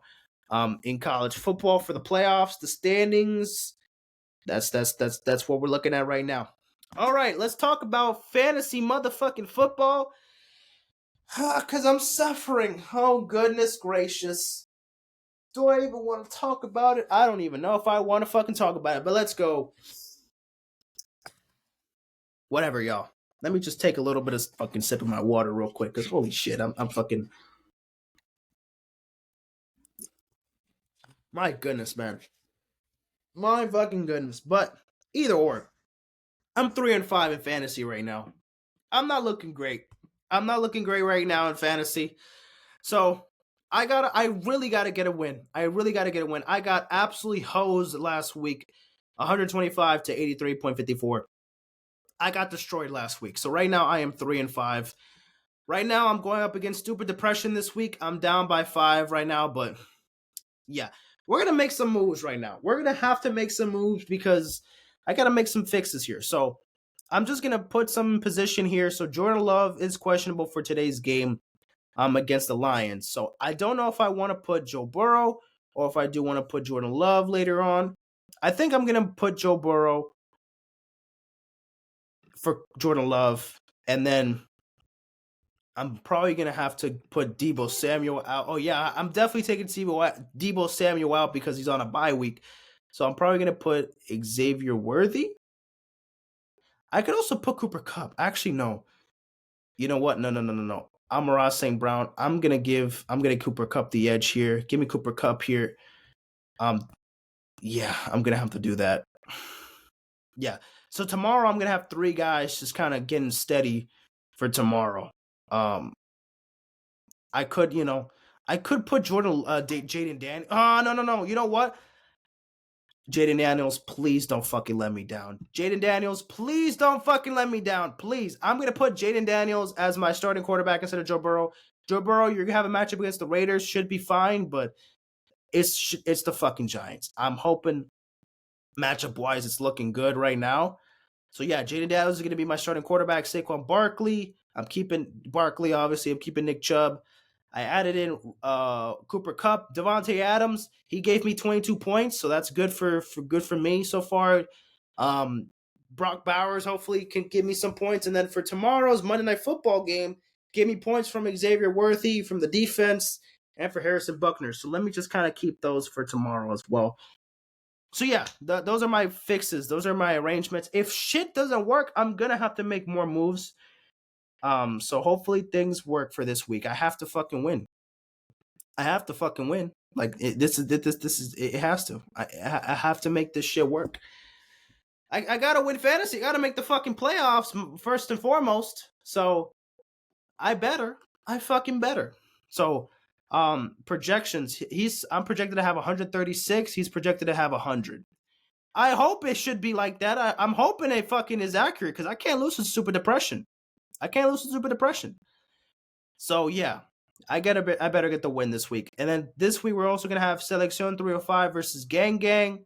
in college football for the playoffs, the standings. That's what we're looking at right now. All right, let's talk about fantasy motherfucking football. Because I'm suffering. Oh, goodness gracious. Do I even want to talk about it? I don't even know if I want to fucking talk about it, but let's go. Whatever, y'all. Let me just take a little bit of fucking sip of my water real quick, because holy shit, I'm fucking... My goodness, man. My fucking goodness. But either or, I'm 3-5 in fantasy right now. I'm not looking great. I'm not looking great right now in fantasy. So I really gotta get a win. I got absolutely hosed last week, 125 to 83.54. I got destroyed last week. So right now I am 3-5. Right now I'm going up against stupid depression this week. I'm down by 5 right now, but yeah, we're gonna make some moves right now. We're gonna have to make some moves because I gotta make some fixes here. So I'm just gonna put some position here. So Jordan Love is questionable for today's game against the Lions. So I don't know if I want to put Joe Burrow or if I do want to put Jordan Love later on. I think I'm gonna put Joe Burrow for Jordan Love, and then I'm probably gonna have to put Deebo Samuel out. Oh yeah, I'm definitely taking Deebo Samuel out because he's on a bye week. So I'm probably gonna put Xavier Worthy. I could also put Cooper Kupp. Actually, no. You know what? No. Amon-Ra St. Brown. I'm gonna Cooper Kupp the edge here. Give me Cooper Kupp here. Yeah, I'm gonna have to do that. Yeah. So tomorrow I'm gonna have 3 guys just kind of getting steady for tomorrow. I could put Jaden Daniels. Oh, no. You know what? Jaden Daniels, please don't fucking let me down. Jaden Daniels, please don't fucking let me down. Please. I'm going to put Jaden Daniels as my starting quarterback instead of Joe Burrow. Joe Burrow, you're going to have a matchup against the Raiders. Should be fine, but it's the fucking Giants. I'm hoping matchup-wise it's looking good right now. So, yeah, Jaden Daniels is going to be my starting quarterback. Saquon Barkley. I'm keeping Barkley, obviously. I'm keeping Nick Chubb. I added in Cooper Kupp, Devontae Adams. He gave me 22 points, so that's good for me so far. Brock Bowers hopefully can give me some points, and then for tomorrow's Monday Night Football game, give me points from Xavier Worthy from the defense and for Harrison Buckner. So let me just kind of keep those for tomorrow as well. So yeah, those are my fixes. Those are my arrangements. If shit doesn't work, I'm gonna have to make more moves. So hopefully things work for this week. I have to fucking win. Like this is it has to. I have to make this shit work. I gotta win fantasy. I gotta make the fucking playoffs first and foremost. So I fucking better. So projections. I'm projected to have 136. He's projected to have 100. I hope it should be like that. I'm hoping it fucking is accurate because I can't lose to Super Depression. So yeah, I better get the win this week. And then this week we're also gonna have Selección 305 versus Gang Gang.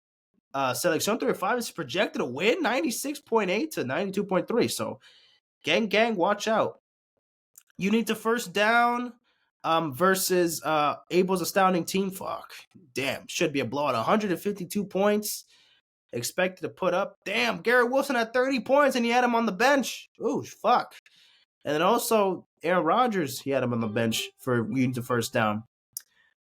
Selección 305 is projected to win 96.8 to 92.3. So Gang Gang, watch out. You need to first down versus Abel's astounding team. Fuck. Damn, should be a blowout. 152 points. Expected to put up. Damn, Garrett Wilson had 30 points and he had him on the bench. Ooh, fuck. And then also Aaron Rodgers, he had him on the bench for the first down.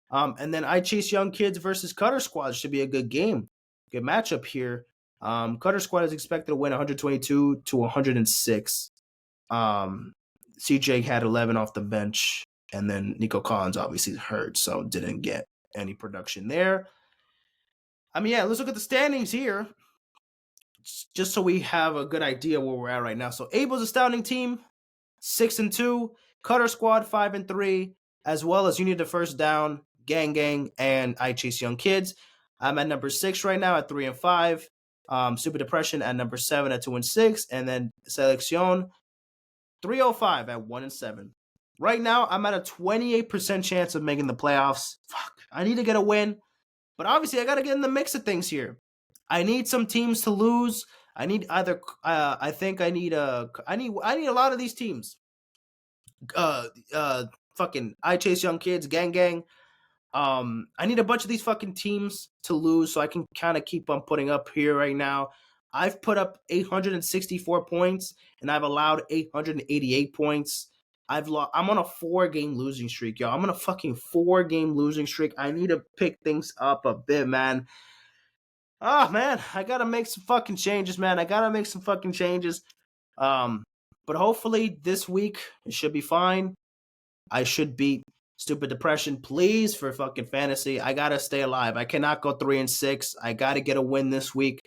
And then I Chase Young Kids versus Cutter Squad should be a good game. Good matchup here. Cutter Squad is expected to win 122 to 106. CJ had 11 off the bench. And then Nico Collins obviously hurt, so didn't get any production there. I mean, yeah, let's look at the standings here. Just so we have a good idea where we're at right now. So Abel's astounding team, 6-2, Cutter Squad 5-3, as well as You Need the First Down, Gang Gang, and I Chase Young Kids. I'm at number 6 right now at 3-5. Super Depression at number 7 at 2-6, and then Selección 305 at 1-7. Right now, I'm at a 28% chance of making the playoffs. Fuck, I need to get a win, but obviously I got to get in the mix of things here. I need some teams to lose. I need either. I think I need a. I need a lot of these teams. Fucking I Chase Young Kids, gang gang. I need a bunch of these fucking teams to lose so I can kind of keep on putting up here right now. I've put up 864 points and I've allowed 888 points. I'm on a 4-game losing streak, y'all. I'm on a fucking 4-game losing streak. I need to pick things up a bit, man. Oh man, I gotta make some fucking changes, man. I gotta make some fucking changes. But hopefully this week it should be fine. I should beat Stupid Depression, please, for fucking fantasy. I gotta stay alive. I cannot go 3-6. I gotta get a win this week.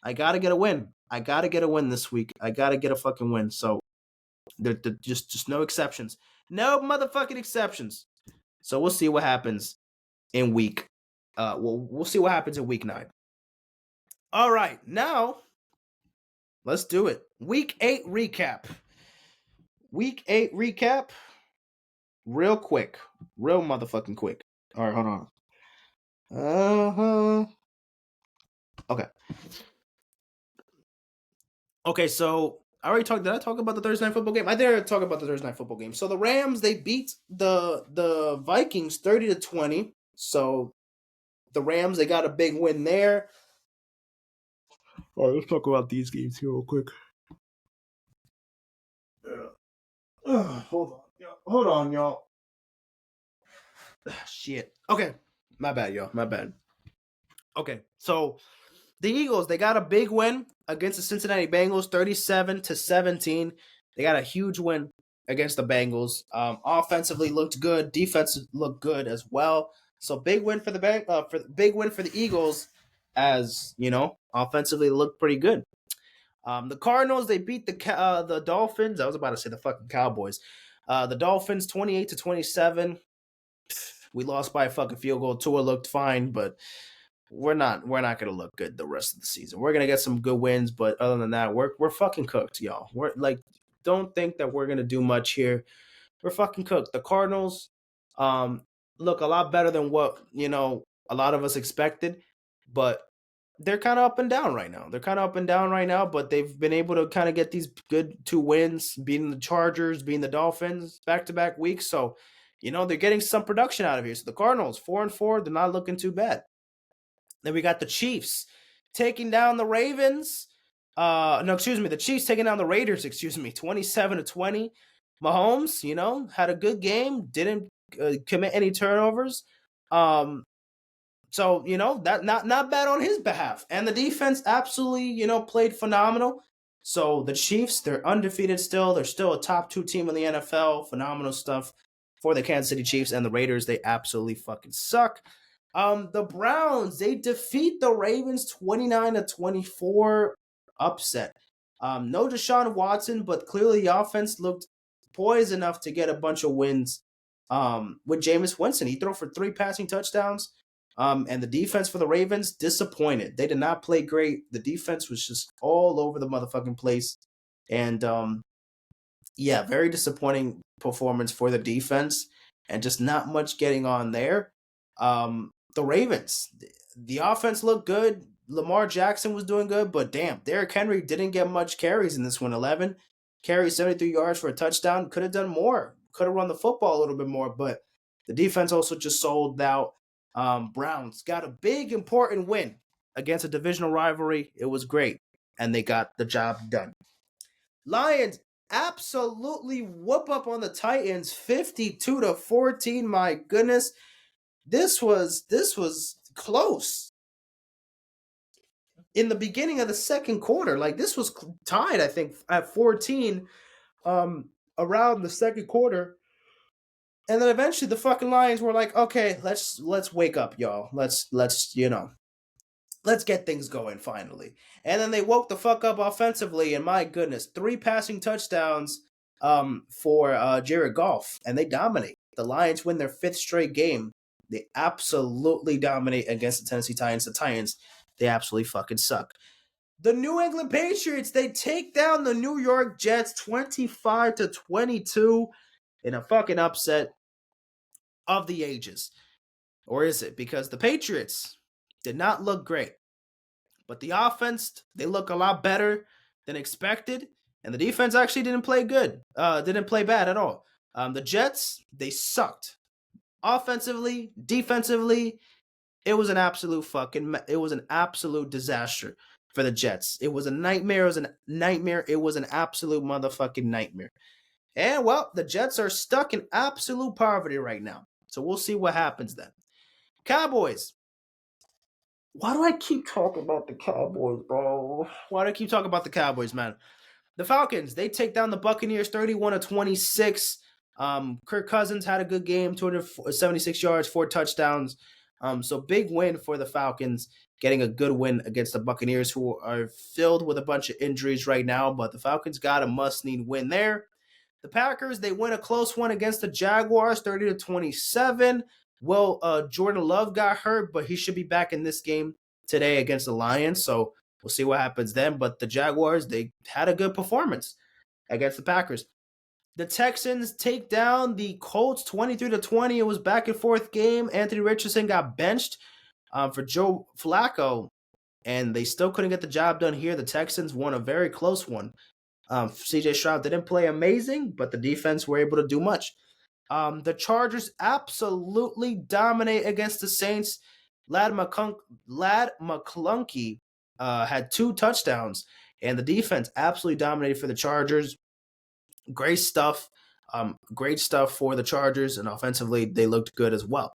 I gotta get a win. I gotta get a win this week. I gotta get a fucking win. So there just no exceptions. No motherfucking exceptions. So we'll see what happens in week. We'll see what happens in week 9. All right, now let's do it. Week 8 recap. Week 8 recap. Real quick. Real motherfucking quick. All right, hold on. Okay. Okay, so I already talked. Did I talk about the Thursday night football game? I did talk about the Thursday night football game. So the Rams, they beat the Vikings 30-20. So the Rams, they got a big win there. All right, let's talk about these games here real quick. Hold on, y'all. Shit. Okay. My bad, y'all. My bad. Okay. So the Eagles, they got a big win against the Cincinnati Bengals, 37-17. They got a huge win against the Bengals. Offensively looked good. Defense looked good as well. So big win for the Eagles, as you know, offensively looked pretty good. The Cardinals, they beat the Dolphins. I was about to say the fucking Cowboys. The Dolphins 28-27. We lost by a fucking field goal. Tua looked fine, but we're not gonna look good the rest of the season. We're gonna get some good wins, but other than that, we're fucking cooked, y'all. We're like, don't think that we're gonna do much here. We're fucking cooked. The Cardinals, look a lot better than what a lot of us expected, but they're kind of up and down right now. But they've been able to kind of get these good 2 wins, beating the Chargers, beating the Dolphins back-to-back weeks. So, they're getting some production out of here. So the Cardinals, 4-4, they're not looking too bad. Then we got the Chiefs taking down the Ravens. The Chiefs taking down the Raiders, 27-20. Mahomes, had a good game, didn't commit any turnovers. So, that not bad on his behalf. And the defense absolutely, played phenomenal. So the Chiefs, they're undefeated still. They're still a top 2 team in the NFL. Phenomenal stuff for the Kansas City Chiefs. And the Raiders, they absolutely fucking suck. The Browns, they defeat the Ravens 29-24, upset. No Deshaun Watson, but clearly the offense looked poised enough to get a bunch of wins. With Jameis Winston, he threw for 3 passing touchdowns. And the defense for the Ravens, disappointed. They did not play great. The defense was just all over the motherfucking place. And very disappointing performance for the defense, and just not much getting on there. The Ravens, the offense looked good. Lamar Jackson was doing good, but damn, Derrick Henry didn't get much carries in this one. 11 carries, 73 yards for a touchdown. Could have done more. Could have run the football a little bit more, but the defense also just sold out. Browns got a big, important win against a divisional rivalry. It was great, and they got the job done. Lions absolutely whoop up on the Titans, 52-14. My goodness, this was close. In the beginning of the second quarter, like this was tied, I think, at 14 around the second quarter. And then eventually the fucking Lions were like, okay, let's wake up, y'all. Let's get things going finally. And then they woke the fuck up offensively, and my goodness, 3 passing touchdowns for Jared Goff, and they dominate. The Lions win their 5th straight game. They absolutely dominate against the Tennessee Titans. The Titans, they absolutely fucking suck. The New England Patriots, they take down the New York Jets 25-22 in a fucking upset of the ages. Or is it? Because the Patriots did not look great. But the offense, they look a lot better than expected. And the defense actually didn't play good. Didn't play bad at all. The Jets, they sucked. Offensively, defensively, it was an absolute disaster for the Jets. It was a nightmare. It was an nightmare. It was an absolute motherfucking nightmare. And well, the Jets are stuck in absolute poverty right now. So we'll see what happens then. Cowboys. Why do I keep talking about the Cowboys, bro? Why do I keep talking about the Cowboys, man? The Falcons, they take down the Buccaneers 31-26. Kirk Cousins had a good game, 276 yards, 4 touchdowns. So big win for the Falcons, getting a good win against the Buccaneers, who are filled with a bunch of injuries right now. But the Falcons got a must-need win there. The Packers, they win a close one against the Jaguars, 30-27. Well, Jordan Love got hurt, but he should be back in this game today against the Lions. So we'll see what happens then. But the Jaguars, they had a good performance against the Packers. The Texans take down the Colts 23-20. It was back and forth game. Anthony Richardson got benched for Joe Flacco, and they still couldn't get the job done here. The Texans won a very close one. CJ Stroud didn't play amazing, but the defense were able to do much. The Chargers absolutely dominate against the Saints. Ladd McClunkey had 2 touchdowns, and the defense absolutely dominated for the Chargers. Great stuff. Great stuff for the Chargers, and offensively, they looked good as well.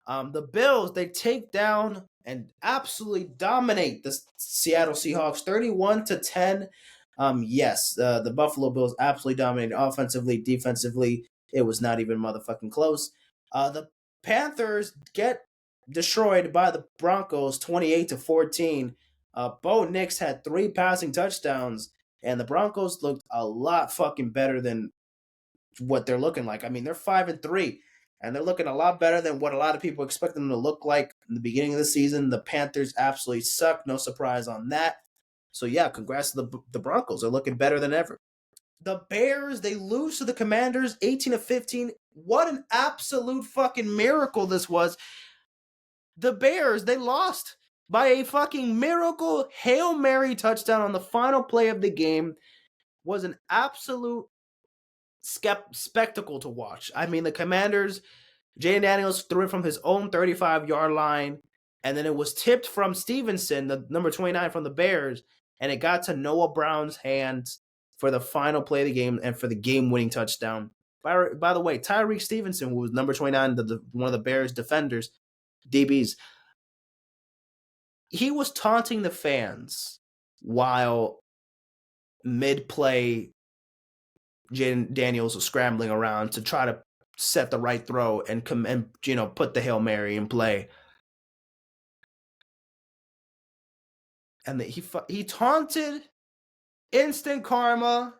The Bills, they take down and absolutely dominate the Seattle Seahawks 31-10. Yes, the Buffalo Bills absolutely dominated offensively, defensively. It was not even motherfucking close. The Panthers get destroyed by the Broncos 28-14. Bo Nix had 3 passing touchdowns, and the Broncos looked a lot fucking better than what they're looking like. I mean, they're 5-3, and they're looking a lot better than what a lot of people expect them to look like in the beginning of the season. The Panthers absolutely suck. No surprise on that. So yeah, congrats to the Broncos. They're looking better than ever. The Bears, they lose to the Commanders 18-15. What an absolute fucking miracle this was. The Bears, they lost by a fucking miracle. Hail Mary touchdown on the final play of the game was an absolute spectacle to watch. I mean, the Commanders, Jay Daniels threw it from his own 35-yard line, and then it was tipped from Stevenson, the number 29 from the Bears, and it got to Noah Brown's hands for the final play of the game and for the game-winning touchdown. By the way, Tyreek Stevenson, who was number 29, one of the Bears defenders, DBs, he was taunting the fans while mid-play Jaden Daniels was scrambling around to try to set the right throw and put the Hail Mary in play. And he taunted, instant karma,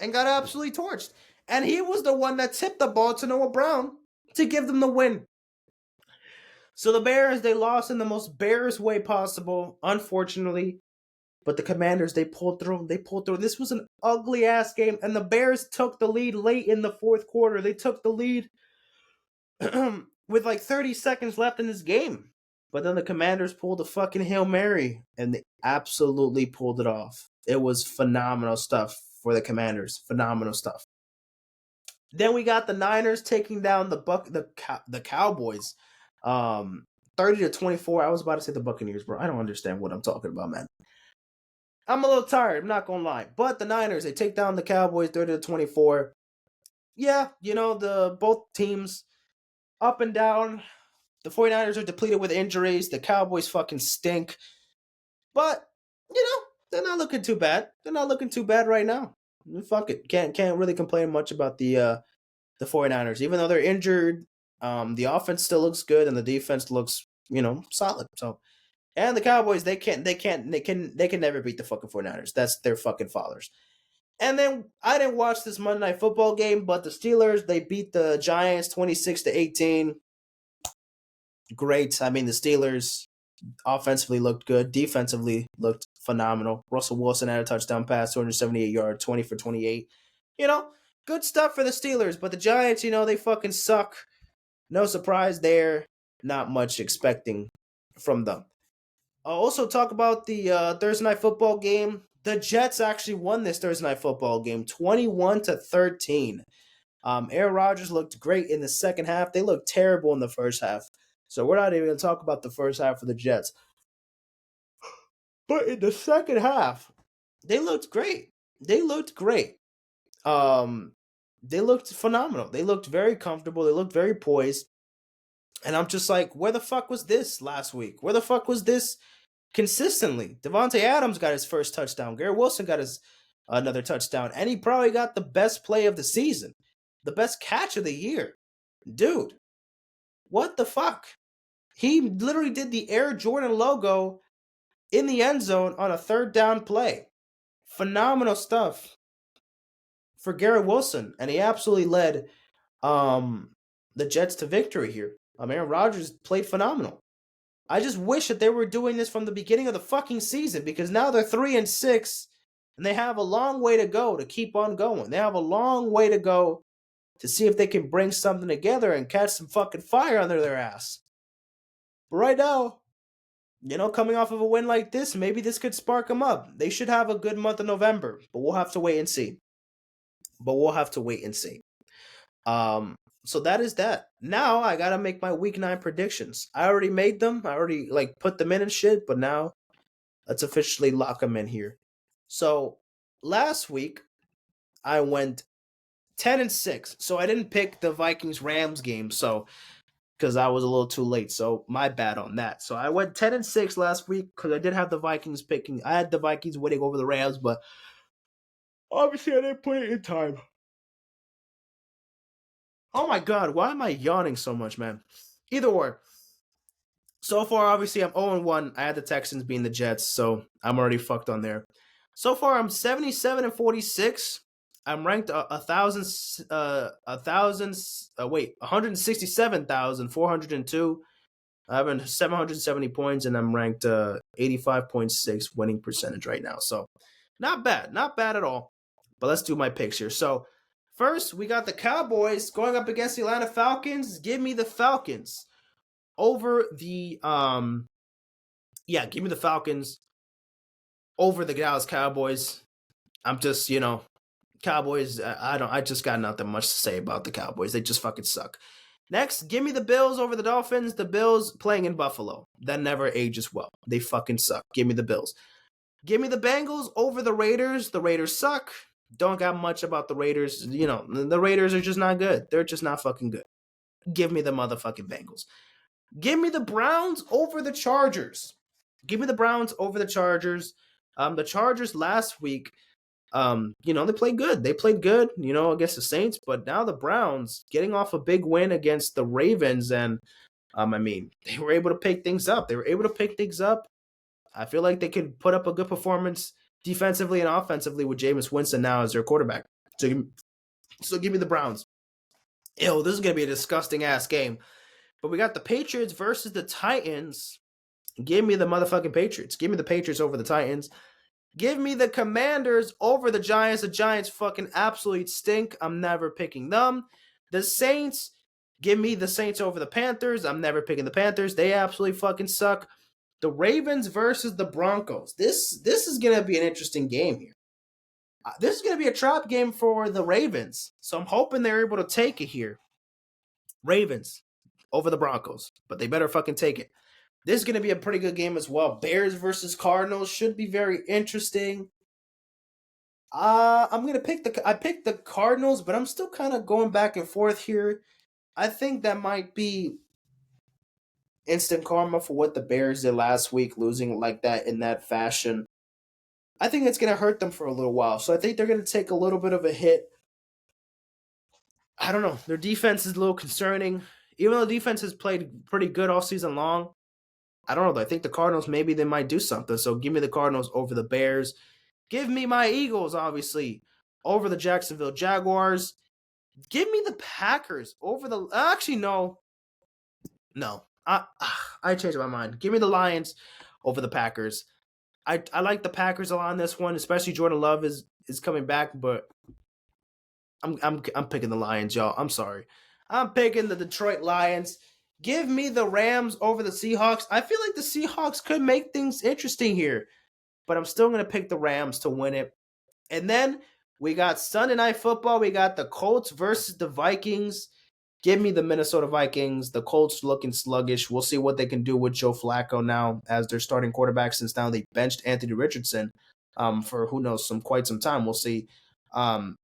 and got absolutely torched. And he was the one that tipped the ball to Noah Brown to give them the win. So the Bears, they lost in the most Bears way possible, unfortunately. But the Commanders, they pulled through. This was an ugly-ass game, and the Bears took the lead late in the fourth quarter. They took the lead with like 30 seconds left in this game. But then the Commanders pulled a fucking Hail Mary, and they absolutely pulled it off. It was phenomenal stuff for the Commanders. Phenomenal stuff. Then we got the Niners taking down the Cowboys. 30-24. I was about to say the Buccaneers, bro. I don't understand what I'm talking about, man. I'm a little tired, I'm not going to lie. But the Niners, they take down the Cowboys 30-24. Yeah, both teams up and down. The 49ers are depleted with injuries. The Cowboys fucking stink. But, they're not looking too bad. They're not looking too bad right now. Fuck it. Can't really complain much about the 49ers. Even though they're injured, the offense still looks good and the defense looks, solid. So, and the Cowboys, they can never beat the fucking 49ers. That's their fucking fathers. And then I didn't watch this Monday Night Football game, but the Steelers, they beat the Giants 26-18. Great. I mean, the Steelers, Offensively looked good. Defensively looked phenomenal. Russell Wilson had a touchdown pass, 278 yards, 20 for 28. Good stuff for the Steelers. But the Giants, they fucking suck. No surprise there. Not much expecting from them. I'll also talk about the Thursday night football game. The Jets actually won this Thursday night football game, 21-13. Aaron Rodgers looked great in the second half. They looked terrible in the first half. So we're not even going to talk about the first half of the Jets. But in the second half, they looked great. They looked great. They looked phenomenal. They looked very comfortable. They looked very poised. And I'm just like, where the fuck was this last week? Where the fuck was this consistently? Devontae Adams got his first touchdown. Garrett Wilson got his another touchdown. And he probably got the best play of the season. The best catch of the year. Dude, what the fuck? He literally did the Air Jordan logo in the end zone on a third down play. Phenomenal stuff for Garrett Wilson. And he absolutely led the Jets to victory here. Aaron Rodgers played phenomenal. I just wish that they were doing this from the beginning of the fucking season, because now they're 3-6 and they have a long way to go to keep on going. They have a long way to go to see if they can bring something together and catch some fucking fire under their ass. But right now, coming off of a win like this, maybe this could spark them up. They should have a good month of November, but we'll have to wait and see. So that is that. Now I gotta make my week 9 predictions. I already made them. I already put them in and shit, but now let's officially lock them in here. So last week I went 10-6. So I didn't pick the Vikings-Rams game, because I was a little too late. So my bad on that. So I went 10-6 last week because I did have the Vikings picking. I had the Vikings winning over the Rams, but obviously I didn't put it in time. Oh my god, why am I yawning so much, man? Either way. So far, obviously, I'm 0-1. I had the Texans being the Jets, so I'm already fucked on there. So far, I'm 77-46. I'm ranked 167,402. I have 770 points, and I'm ranked 85.6 winning percentage right now. So, not bad at all. But let's do my picks here. So, first, we got the Cowboys going up against the Atlanta Falcons. Give me the Falcons over the give me the Falcons over the Dallas Cowboys. I'm just, Cowboys, I just got nothing much to say about the Cowboys. They just fucking suck. Next, give me the Bills over the Dolphins. The Bills playing in Buffalo. That never ages well. They fucking suck. Give me the Bills. Give me the Bengals over the Raiders. The Raiders suck. Don't got much about the Raiders. The Raiders are just not good. They're just not fucking good. Give me the motherfucking Bengals. Give me the Browns over the Chargers. Give me the Browns over the Chargers. The Chargers last week, they played good. They played good, against the Saints. But now the Browns getting off a big win against the Ravens. And, they were able to pick things up. I feel like they could put up a good performance defensively and offensively with Jameis Winston now as their quarterback. So give me the Browns. Ew, this is going to be a disgusting-ass game. But we got the Patriots versus the Titans. Give me the motherfucking Patriots. Give me the Patriots over the Titans. Give me the Commanders over the Giants. The Giants fucking absolutely stink. I'm never picking them. The Saints. Give me the Saints over the Panthers. I'm never picking the Panthers. They absolutely fucking suck. The Ravens versus the Broncos. This is going to be an interesting game here. This is going to be a trap game for the Ravens. So I'm hoping they're able to take it here. Ravens over the Broncos. But they better fucking take it. This is going to be a pretty good game as well. Bears versus Cardinals should be very interesting. I'm going to pick I picked the Cardinals, but I'm still kind of going back and forth here. I think that might be instant karma for what the Bears did last week, losing like that in that fashion. I think it's going to hurt them for a little while. So I think they're going to take a little bit of a hit. I don't know. Their defense is a little concerning. Even though the defense has played pretty good all season long, I don't know, though. I think the Cardinals, maybe they might do something. So give me the Cardinals over the Bears. Give me my Eagles, obviously, over the Jacksonville Jaguars. Give me the Packers over the... Actually, no. No. I changed my mind. Give me the Lions over the Packers. I like the Packers a lot on this one, especially Jordan Love is coming back, but I'm picking the Lions, y'all. I'm sorry. I'm picking the Detroit Lions. Give me the Rams over the Seahawks. I feel like the Seahawks could make things interesting here, but I'm still going to pick the Rams to win it. And then we got Sunday Night Football. We got the Colts versus the Vikings. Give me the Minnesota Vikings. The Colts looking sluggish. We'll see what they can do with Joe Flacco now as their starting quarterback, since now they benched Anthony Richardson for who knows quite some time. We'll see. And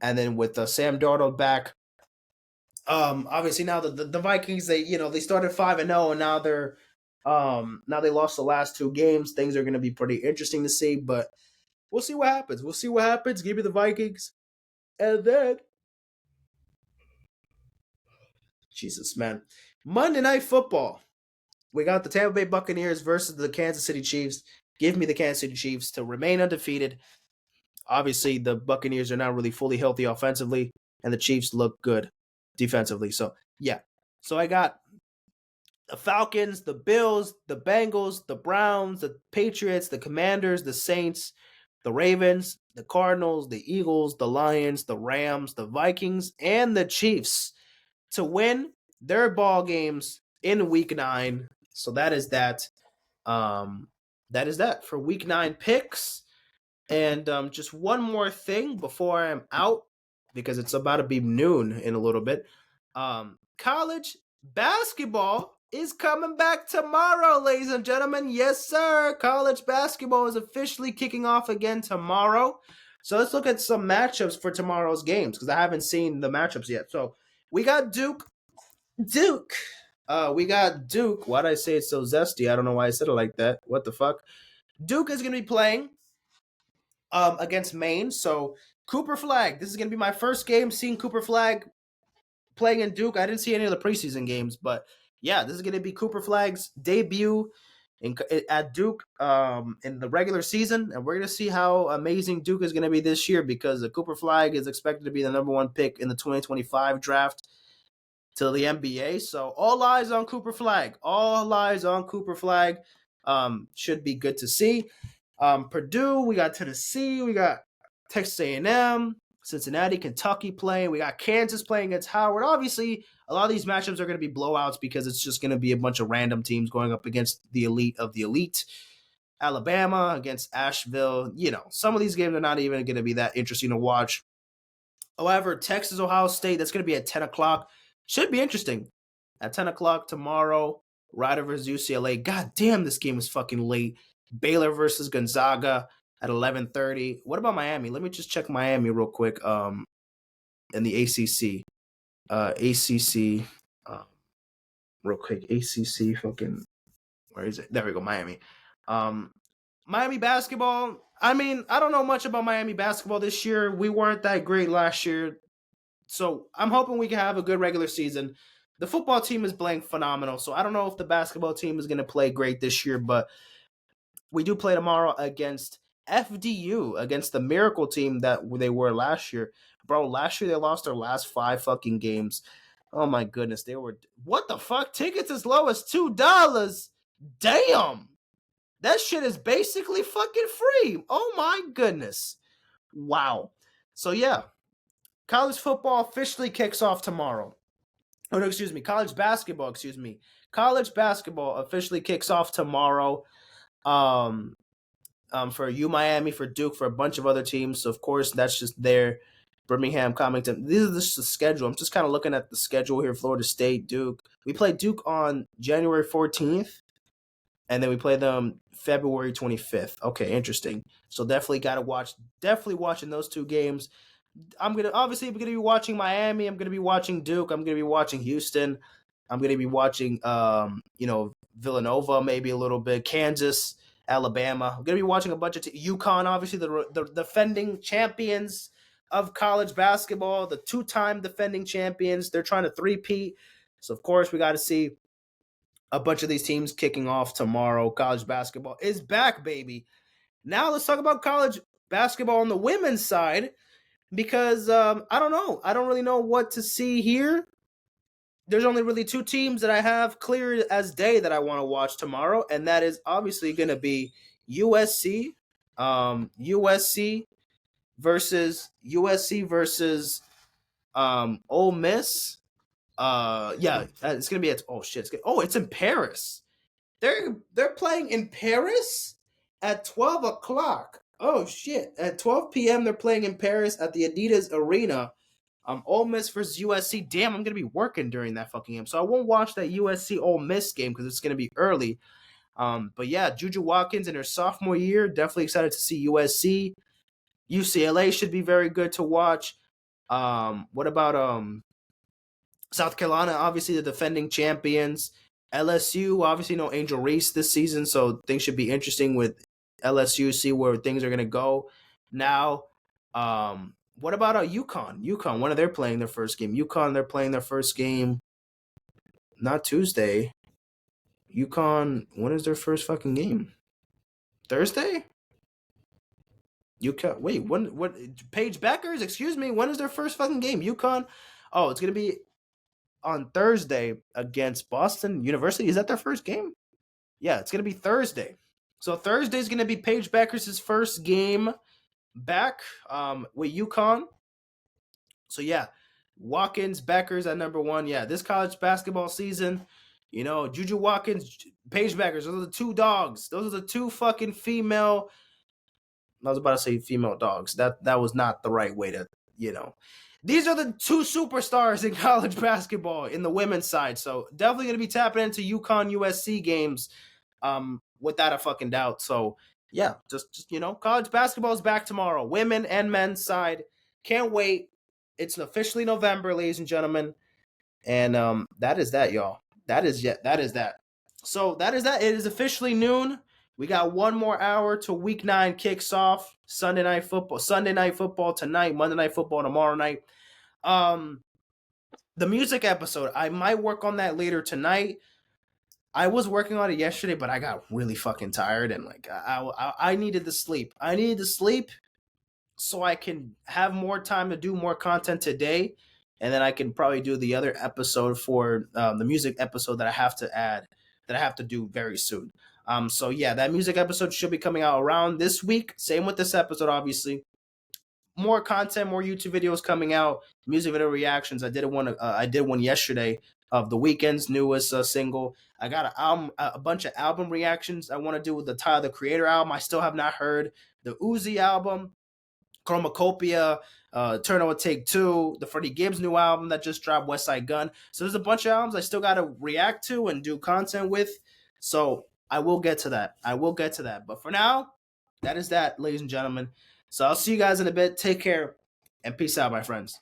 then with Sam Darnold back, obviously now the Vikings, they started 5-0 and now now they lost the last 2 games. Things are going to be pretty interesting to see, but we'll see what happens. Give me the Vikings. And then Jesus, man. Monday Night Football. We got the Tampa Bay Buccaneers versus the Kansas City Chiefs. Give me the Kansas City Chiefs to remain undefeated. Obviously, the Buccaneers are not really fully healthy offensively, and the Chiefs look good defensively. So, yeah. So I got the Falcons, the Bills, the Bengals, the Browns, the Patriots, the Commanders, the Saints, the Ravens, the Cardinals, the Eagles, the Lions, the Rams, the Vikings, and the Chiefs to win their ball games in Week 9. So that is that. That is that for Week 9 picks. And just one more thing before I'm out, because it's about to be noon in a little bit. College basketball is coming back tomorrow, ladies and gentlemen. Yes, sir. College basketball is officially kicking off again tomorrow. So let's look at some matchups for tomorrow's games, because I haven't seen the matchups yet. So we got Duke. We got Duke. Why'd I say it's so zesty? I don't know why I said it like that. What the fuck? Duke is going to be playing against Maine. So Cooper Flag. This is going to be my first game seeing Cooper Flag playing in Duke. I didn't see any of the preseason games, but yeah, this is going to be Cooper Flag's debut at Duke in the regular season, and we're going to see how amazing Duke is going to be this year, because the Cooper Flag is expected to be the number 1 pick in the 2025 draft to the NBA. So all eyes on Cooper Flag. All eyes on Cooper Flag. Should be good to see. Purdue, we got Tennessee, we got Texas A&M, Cincinnati, Kentucky playing. We got Kansas playing against Howard. Obviously, a lot of these matchups are going to be blowouts because it's just going to be a bunch of random teams going up against the elite of the elite. Alabama against Asheville. Some of these games are not even going to be that interesting to watch. However, Texas, Ohio State, that's going to be at 10 o'clock. Should be interesting. At 10 o'clock tomorrow, Rider versus UCLA. God damn, this game is fucking late. Baylor versus Gonzaga at 11:30. What about Miami? Let me just check Miami real quick. In the ACC. Real quick. ACC fucking, where is it? There we go, Miami. Miami basketball. I mean, I don't know much about Miami basketball this year. We weren't that great last year. So I'm hoping we can have a good regular season. The football team is playing phenomenal. So I don't know if the basketball team is going to play great this year, but we do play tomorrow against FDU, against the Miracle team that they were last year. Bro, last year they lost their last 5 fucking games. Oh my goodness, they were, what the fuck? Tickets as low as $2. Damn. That shit is basically fucking free. Oh my goodness. Wow. So yeah, college football officially kicks off tomorrow. Oh no, excuse me. College basketball officially kicks off tomorrow. For Miami, for Duke, for a bunch of other teams. So of course, that's just there. Birmingham, Comington. These are just the schedule. I'm just kind of looking at the schedule here. Florida State, Duke. We play Duke on January 14th, and then we play them February 25th. Okay, interesting. So definitely got to watch. Definitely watching those 2 games. I'm gonna be watching Miami. I'm gonna be watching Duke. I'm gonna be watching Houston. I'm gonna be watching Villanova, maybe a little bit, Kansas, Alabama. I'm gonna be watching a bunch of UConn, obviously the defending champions of college basketball, the 2-time defending champions. They're trying to three-peat. So of course we got to see a bunch of these teams kicking off tomorrow. College basketball is back, baby. Now let's talk about college basketball on the women's side, because I don't know. I don't really know what to see here. there's only really two teams that I have clear as day that I want to watch tomorrow, and that is obviously going to be USC, USC versus Ole Miss. Yeah, it's gonna be at it's in Paris. They're playing in Paris at 12 o'clock. Oh shit! At 12 p.m. they're playing in Paris at the Adidas Arena. Ole Miss versus USC. Damn, I'm gonna be working during that fucking game, so I won't watch that USC Ole Miss game because it's gonna be early. But yeah, Juju Watkins in her sophomore year. Definitely excited to see USC. UCLA should be very good to watch. What about South Carolina? Obviously, the defending champions. LSU, obviously, no Angel Reese this season, so things should be interesting with LSU. See where things are gonna go. Now, what about UConn? UConn, when are they playing their first game? UConn, they're playing their first game not Tuesday. UConn, when is their first fucking game? Thursday? UConn. Wait, when? What? Paige Beckers? Excuse me. When is their first fucking game? UConn. Oh, it's gonna be on Thursday against Boston University. Is that their first game? Yeah, it's gonna be Thursday. So Thursday's gonna be Paige Beckers' first game back with UConn. So yeah, Watkins, Beckers at number one. Yeah, this college basketball season, Juju Watkins, Paige Beckers. Those are the two dogs. Those are the two fucking female. I was about to say female dogs. That was not the right way to. These are the two superstars in college basketball in the women's side. So definitely gonna be tapping into UConn USC games, without a fucking doubt. So yeah, just college basketball is back tomorrow, women and men's side. Can't wait. It's officially November, ladies and gentlemen, and that is that, y'all. That is that. So that is that. It is officially noon. We got one more hour till week 9 kicks off. Sunday night football tonight, Monday night football tomorrow night. The music episode, I might work on that later tonight. I was working on it yesterday, but I got really fucking tired and I needed the sleep. I needed the sleep so I can have more time to do more content today, and then I can probably do the other episode for the music episode that I have to add, that I have to do very soon. So yeah, that music episode should be coming out around this week. Same with this episode, obviously. More content, more YouTube videos coming out, music video reactions. I did one yesterday of The Weeknd's newest single. I got a bunch of album reactions I want to do with the Tyler the Creator album. I still have not heard the Uzi album, Chromacopia, Turn On Take Two, the Freddie Gibbs new album that just dropped, West Side Gun. So there's a bunch of albums I still got to react to and do content with. So I will get to that. But for now, that is that, ladies and gentlemen. So I'll see you guys in a bit. Take care and peace out, my friends.